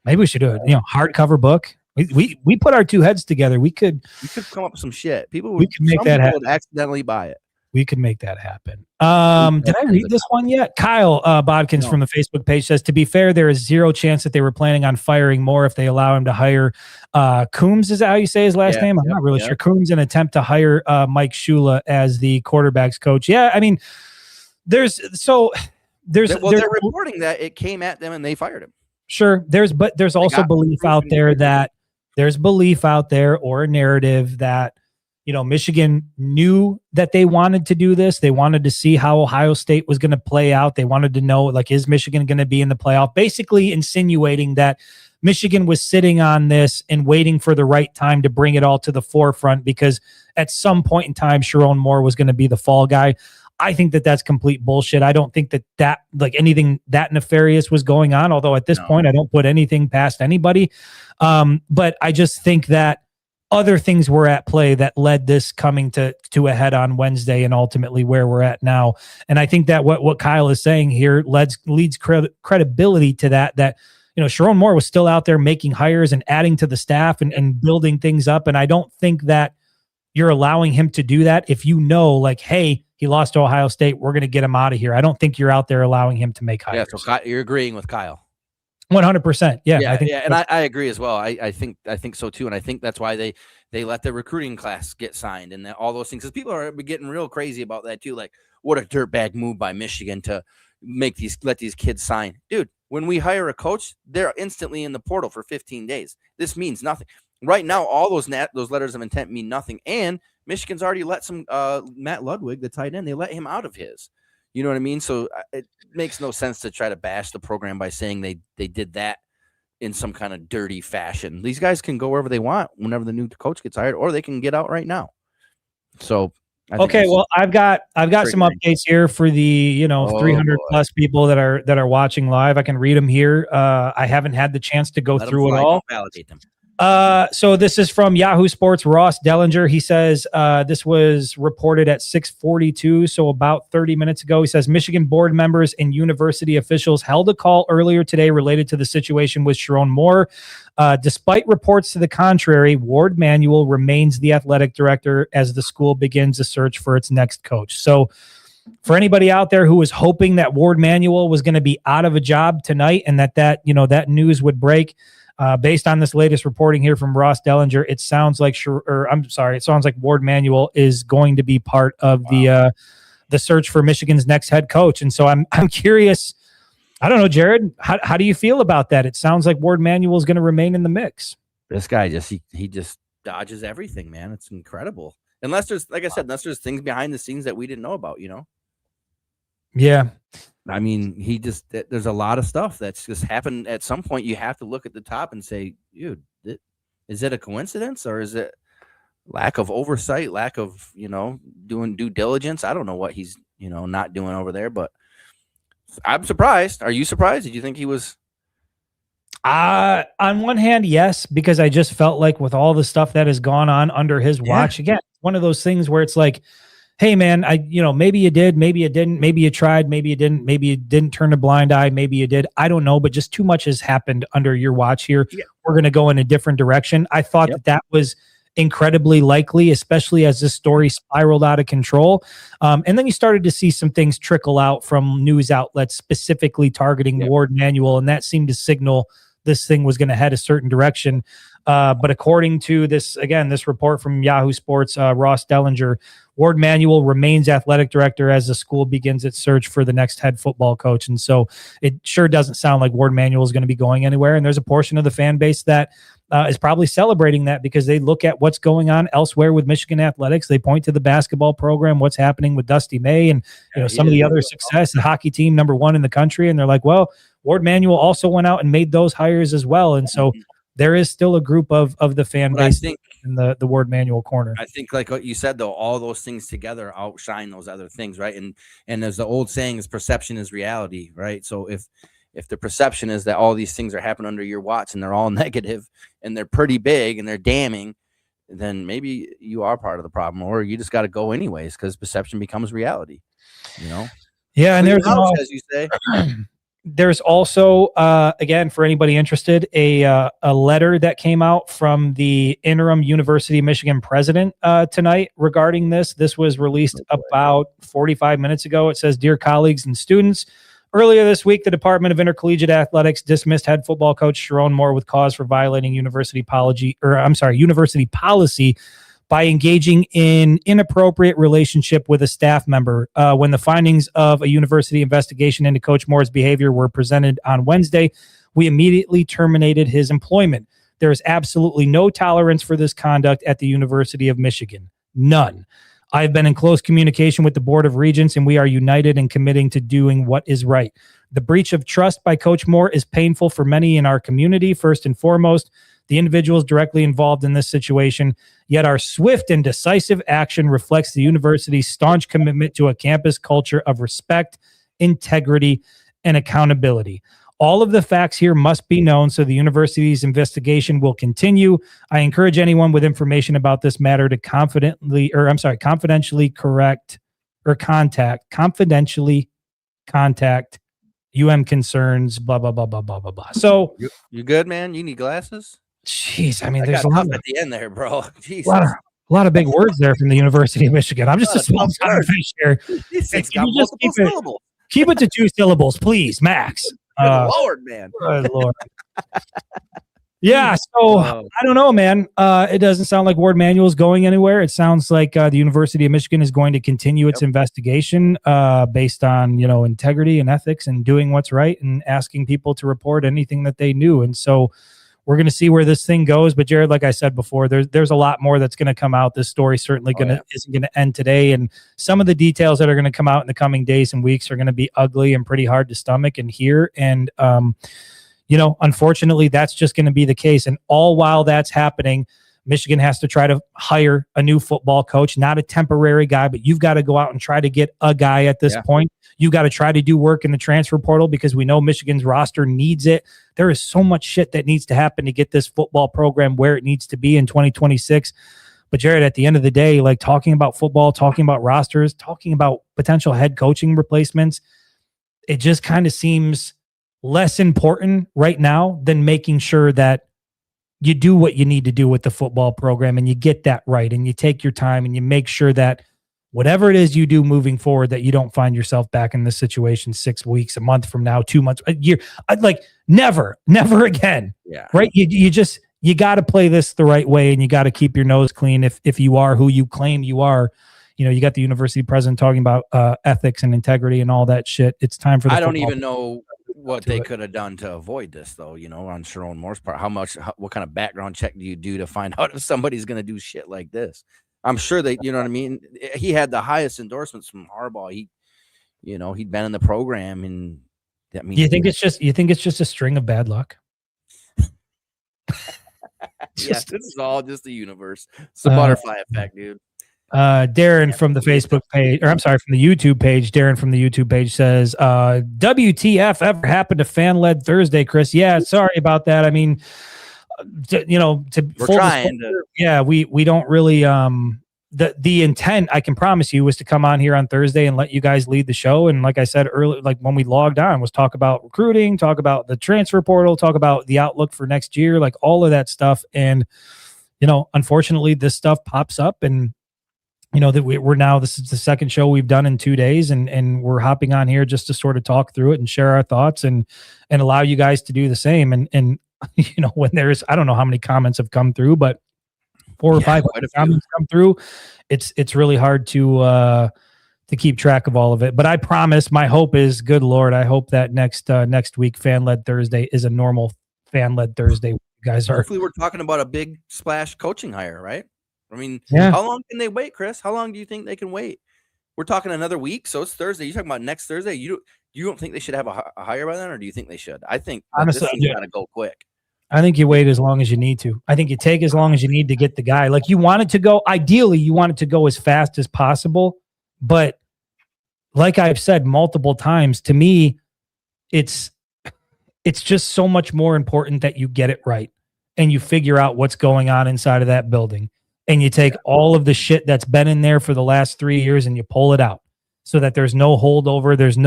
Speaker 3: Maybe we should do it. Hardcover book. We put our 2 heads together. We could
Speaker 4: come up with some shit. We could
Speaker 3: make that happen.
Speaker 4: Accidentally buy it.
Speaker 3: We could make that happen. Did I read this one yet? Kyle Bodkins from the Facebook page says, to be fair, there is 0 chance that they were planning on firing Moore if they allow him to hire Coombs. Is that how you say his last name? I'm not really sure. Coombs, an attempt to hire Mike Shula as the quarterback's coach. Yeah, I mean, they're
Speaker 4: reporting that it came at them and they fired him.
Speaker 3: Sure. There's also belief out there or a narrative that, Michigan knew that they wanted to do this. They wanted to see how Ohio State was going to play out. They wanted to know, like, is Michigan going to be in the playoff? Basically insinuating that Michigan was sitting on this and waiting for the right time to bring it all to the forefront because at some point in time, Sharon Moore was going to be the fall guy. I think that that's complete bullshit. I don't think that like anything that nefarious was going on. Although at this point, I don't put anything past anybody. But I just think that other things were at play that led this coming to a head on Wednesday and ultimately where we're at now. And I think that what Kyle is saying here leads credibility to that, Sharon Moore was still out there making hires and adding to the staff and building things up. And I don't think that you're allowing him to do that if like, hey, he lost to Ohio State, we're going to get him out of here. I don't think you're out there allowing him to make hires.
Speaker 4: Yeah, so you're agreeing with Kyle.
Speaker 3: 100%. Yeah,
Speaker 4: I think and I agree as well. I think so too, and I think that's why they let the recruiting class get signed and all those things. Because people are getting real crazy about that too. Like, what a dirtbag move by Michigan to let these kids sign, dude. When we hire a coach, they're instantly in the portal for 15 days. This means nothing. Right now, all those letters of intent mean nothing. And Michigan's already let some Matt Ludwig, the tight end, they let him out of his. You know what I mean? So it makes no sense to try to bash the program by saying they did that in some kind of dirty fashion. These guys can go wherever they want whenever the new coach gets hired, or they can get out right now. So
Speaker 3: okay, well, I've got some updates here for the 300 plus people that are watching live. I can read them here. I haven't had the chance to go through it all.
Speaker 4: Validate them.
Speaker 3: So this is from Yahoo Sports. Ross Dellinger. He says this was reported at 6:42, so about 30 minutes ago. He says Michigan board members and university officials held a call earlier today related to the situation with Sharon Moore. Despite reports to the contrary, Ward Manuel remains the athletic director as the school begins a search for its next coach. So for anybody out there who was hoping that Ward Manuel was going to be out of a job tonight and that news would break, based on this latest reporting here from Ross Dellinger, it sounds like Ward Manuel is going to be part of the search for Michigan's next head coach. And so I'm curious. I don't know, Jared, how do you feel about that? It sounds like Ward Manuel is going to remain in the mix.
Speaker 4: This guy he just dodges everything, man. It's incredible. Unless there's, like I said, things behind the scenes that we didn't know about,
Speaker 3: Yeah.
Speaker 4: I mean, there's a lot of stuff that's just happened. At some point, you have to look at the top and say, dude, is it a coincidence or is it lack of oversight, lack of, doing due diligence? I don't know what he's, not doing over there, but I'm surprised. Are you surprised? Did you think he was?
Speaker 3: On one hand, yes, because I just felt like with all the stuff that has gone on under his watch, again, one of those things where it's like, hey man, maybe you did, maybe you didn't, maybe you tried, maybe you didn't turn a blind eye, maybe you did. I don't know, but just too much has happened under your watch here. Yeah. We're going to go in a different direction. I thought that was incredibly likely, especially as this story spiraled out of control. And then you started to see some things trickle out from news outlets specifically targeting Ward Manuel, and that seemed to signal this thing was going to head a certain direction. But according to this report from Yahoo Sports, Ross Dellinger, Ward Manuel remains athletic director as the school begins its search for the next head football coach. And so it sure doesn't sound like Ward Manuel is going to be going anywhere. And there's a portion of the fan base that is probably celebrating that because they look at what's going on elsewhere with Michigan athletics. They point to the basketball program, what's happening with Dusty May and some of the other success, the hockey team #1 in the country. And they're like, well, Ward Manuel also went out and made those hires as well. And so there is still a group of the fan base in the Ward Manuel corner.
Speaker 4: I think, like what you said, though, all those things together outshine those other things, right? And as the old saying is, perception is reality, right? So if the perception is that all these things are happening under your watch and they're all negative and they're pretty big and they're damning, then maybe you are part of the problem, or you just got to go anyways because perception becomes reality,
Speaker 3: Yeah, and there's
Speaker 4: as you say.
Speaker 3: There's also, again, for anybody interested, a letter that came out from the interim University of Michigan president tonight regarding this. This was released about 45 minutes ago. It says, "Dear colleagues and students, earlier this week, the Department of Intercollegiate Athletics dismissed head football coach Sharon Moore with cause for violating university policy by engaging in inappropriate relationship with a staff member. When the findings of a university investigation into Coach Moore's behavior were presented on Wednesday, we immediately terminated his employment. There is absolutely no tolerance for this conduct at the University of Michigan. None. I've been in close communication with the Board of Regents, and we are united in committing to doing what is right. The breach of trust by Coach Moore is painful for many in our community, first and foremost, the individuals directly involved in this situation, yet our swift and decisive action reflects the university's staunch commitment to a campus culture of respect, integrity, and accountability. All of the facts here must be known, so the university's investigation will continue. I encourage anyone with information about this matter to confidentially contact UM concerns, blah, blah, blah, blah, blah, blah, blah." So
Speaker 4: you good, man? You need glasses?
Speaker 3: Jeez, I mean, there's a lot
Speaker 4: at the end there, bro. Jesus.
Speaker 3: A lot of big words there from the University of Michigan. I'm just a small fish here.
Speaker 4: These things got multiple syllables.
Speaker 3: Keep it to 2 syllables, please, Max.
Speaker 4: Good Lord, man.
Speaker 3: Good Lord. Yeah, so I don't know, man. It doesn't sound like Ward Manuel is going anywhere. It sounds like the University of Michigan is going to continue its investigation based on, integrity and ethics and doing what's right and asking people to report anything that they knew. And so we're going to see where this thing goes. But Jared, like I said before, there's a lot more that's going to come out. This story certainly isn't going to end today. And some of the details that are going to come out in the coming days and weeks are going to be ugly and pretty hard to stomach and hear. And unfortunately, that's just going to be the case. And all while that's happening, Michigan has to try to hire a new football coach, not a temporary guy, but you've got to go out and try to get a guy at this point. You've got to try to do work in the transfer portal because we know Michigan's roster needs it. There is so much shit that needs to happen to get this football program where it needs to be in 2026. But Jared, at the end of the day, like talking about football, talking about rosters, talking about potential head coaching replacements, it just kind of seems less important right now than making sure that you do what you need to do with the football program and you get that right and you take your time and you make sure that whatever it is you do moving forward, that you don't find yourself back in this situation 6 weeks, a month from now, 2 months, a year. I'd like never again. Yeah. Right. You got to play this the right way and you got to keep your nose clean. If you are who you claim you are, you got the university president talking about ethics and integrity and all that shit. It's time for the
Speaker 4: I don't even know what they could have done to avoid this, though, on Sharon Moore's part. What kind of background check do you do to find out if somebody's going to do shit like this? I'm sure that, you know what I mean? He had the highest endorsements from Arbor. He'd been in the program. And that means
Speaker 3: you think it's just a string of bad luck?
Speaker 4: Yes, this is all just the universe. It's the butterfly effect, dude.
Speaker 3: Darren from the Facebook page, or I'm sorry, from the YouTube page, Darren from the YouTube page says, WTF ever happened to fan-led Thursday, Chris? Yeah, sorry about that. I mean, we're trying to, yeah, we don't really, the intent, I can promise you, was to come on here on Thursday and let you guys lead the show. And like I said earlier, like when we logged on, was talk about recruiting, talk about the transfer portal, talk about the outlook for next year, like all of that stuff. And, unfortunately this stuff pops up and, that this is the second show we've done in 2 days and we're hopping on here just to sort of talk through it and share our thoughts and allow you guys to do the same. And when there's, I don't know how many comments have come through, but 4 or 5 comments come through. It's really hard to keep track of all of it, but I promise my hope is, good Lord, I hope that next week, fan-led Thursday is a normal fan-led Thursday. You guys are,
Speaker 4: hopefully we're talking about a big splash coaching hire, right? I mean, How long can they wait, Chris? How long do you think they can wait? We're talking another week, so it's Thursday. You're talking about next Thursday. You don't think they should have a hire by then, or do you think they should? I think honestly, this got to go quick.
Speaker 3: I think you wait as long as you need to. I think you take as long as you need to get the guy. Like you want it to go. Ideally, you want it to go as fast as possible. But like I've said multiple times, to me, it's just so much more important that you get it right and you figure out what's going on inside of that building. And you take all of the shit that's been in there for the last 3 years and you pull it out so that there's no holdover. There's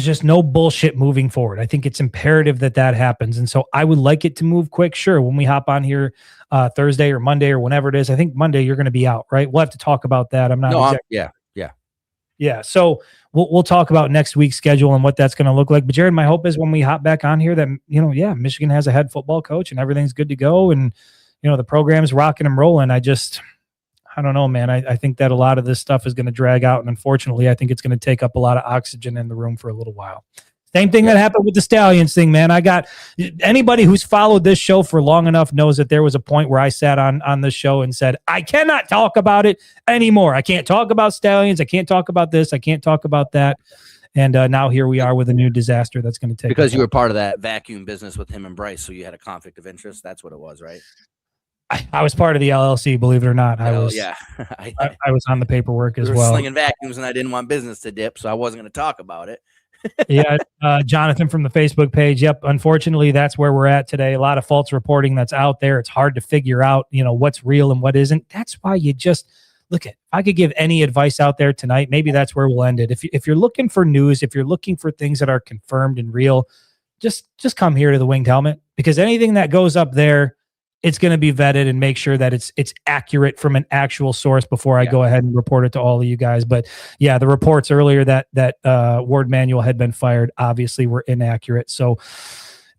Speaker 3: just no bullshit moving forward. I think it's imperative that happens. And so I would like it to move quick. Sure. When we hop on here Thursday or Monday or whenever it is, I think Monday you're going to be out, right? We'll have to talk about that. I'm not. Yeah. So we'll talk about next week's schedule and what that's going to look like. But Jared, my hope is when we hop back on here that, Michigan has a head football coach and everything's good to go. And, the program's rocking and rolling. I don't know, man. I think that a lot of this stuff is going to drag out. And unfortunately, I think it's going to take up a lot of oxygen in the room for a little while. Same thing that happened with the Stallions thing, man. Anybody who's followed this show for long enough knows that there was a point where I sat on this show and said, I cannot talk about it anymore. I can't talk about Stallions. I can't talk about this. I can't talk about that. And now here we are with a new disaster that's going to take.
Speaker 4: Because you were part of that vacuum business with him and Bryce, so you had a conflict of interest. That's what it was, right?
Speaker 3: I was part of the LLC, believe it or not. I was on the paperwork as well.
Speaker 4: Slinging vacuums, and I didn't want business to dip, so I wasn't going to talk about it.
Speaker 3: Jonathan from the Facebook page. Yep. Unfortunately, that's where we're at today. A lot of false reporting that's out there. It's hard to figure out, what's real and what isn't. That's why you just look at. If I could give any advice out there tonight, maybe that's where we'll end it. If you're looking for news, if you're looking for things that are confirmed and real, just come here to the Winged Helmet, because anything that goes up there, it's going to be vetted and make sure that it's accurate from an actual source before I go ahead and report it to all of you guys. But yeah, the reports earlier that Ward Manuel had been fired obviously were inaccurate. So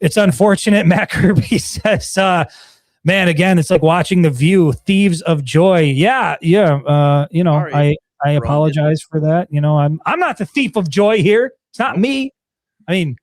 Speaker 3: It's unfortunate. Matt Kirby says, man, again, it's like watching The View, thieves of joy. Yeah. Sorry, I apologize for that. I'm not the thief of joy here. It's not me. I mean,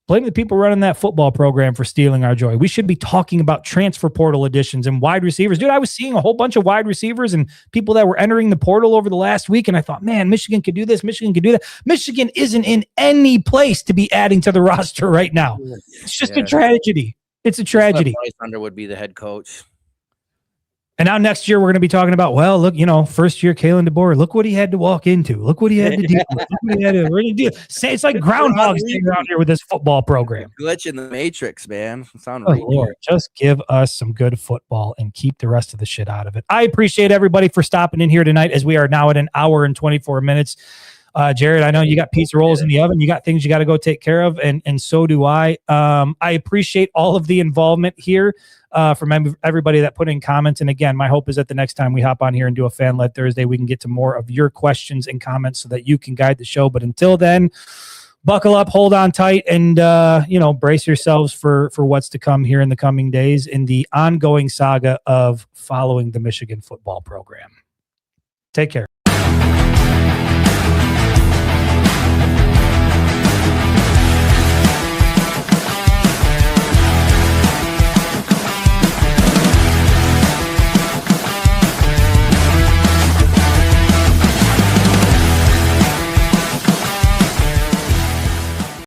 Speaker 3: blame the people running that football program for stealing our joy. We should be talking about transfer portal additions and wide receivers. Dude, I was seeing a whole bunch of wide receivers and people that were entering the portal over the last week, and I thought, man, Michigan could do this. Michigan could do that. Michigan isn't in any place to be adding to the roster right now. It's just a tragedy. It's a tragedy.
Speaker 4: Bryce Hunter would be the head coach.
Speaker 3: And now next year we're going to be talking about, well, look, first year Kalen DeBoer, look what he had to walk into. Look what he had to do. It's like Groundhog Day around here with this football program.
Speaker 4: Glitch in the matrix, man.
Speaker 3: Lord, just give us some good football and keep the rest of the shit out of it. I appreciate everybody for stopping in here tonight as we are now at an hour and 24 minutes. Jared, I know you got pizza rolls in the oven. You got things you got to go take care of, and so do I. I appreciate all of the involvement here from everybody that put in comments. And again, my hope is that the next time we hop on here and do a fan-led Thursday, we can get to more of your questions and comments so that you can guide the show. But until then, buckle up, hold on tight, and brace yourselves for what's to come here in the coming days in the ongoing saga of following the Michigan football program. Take care.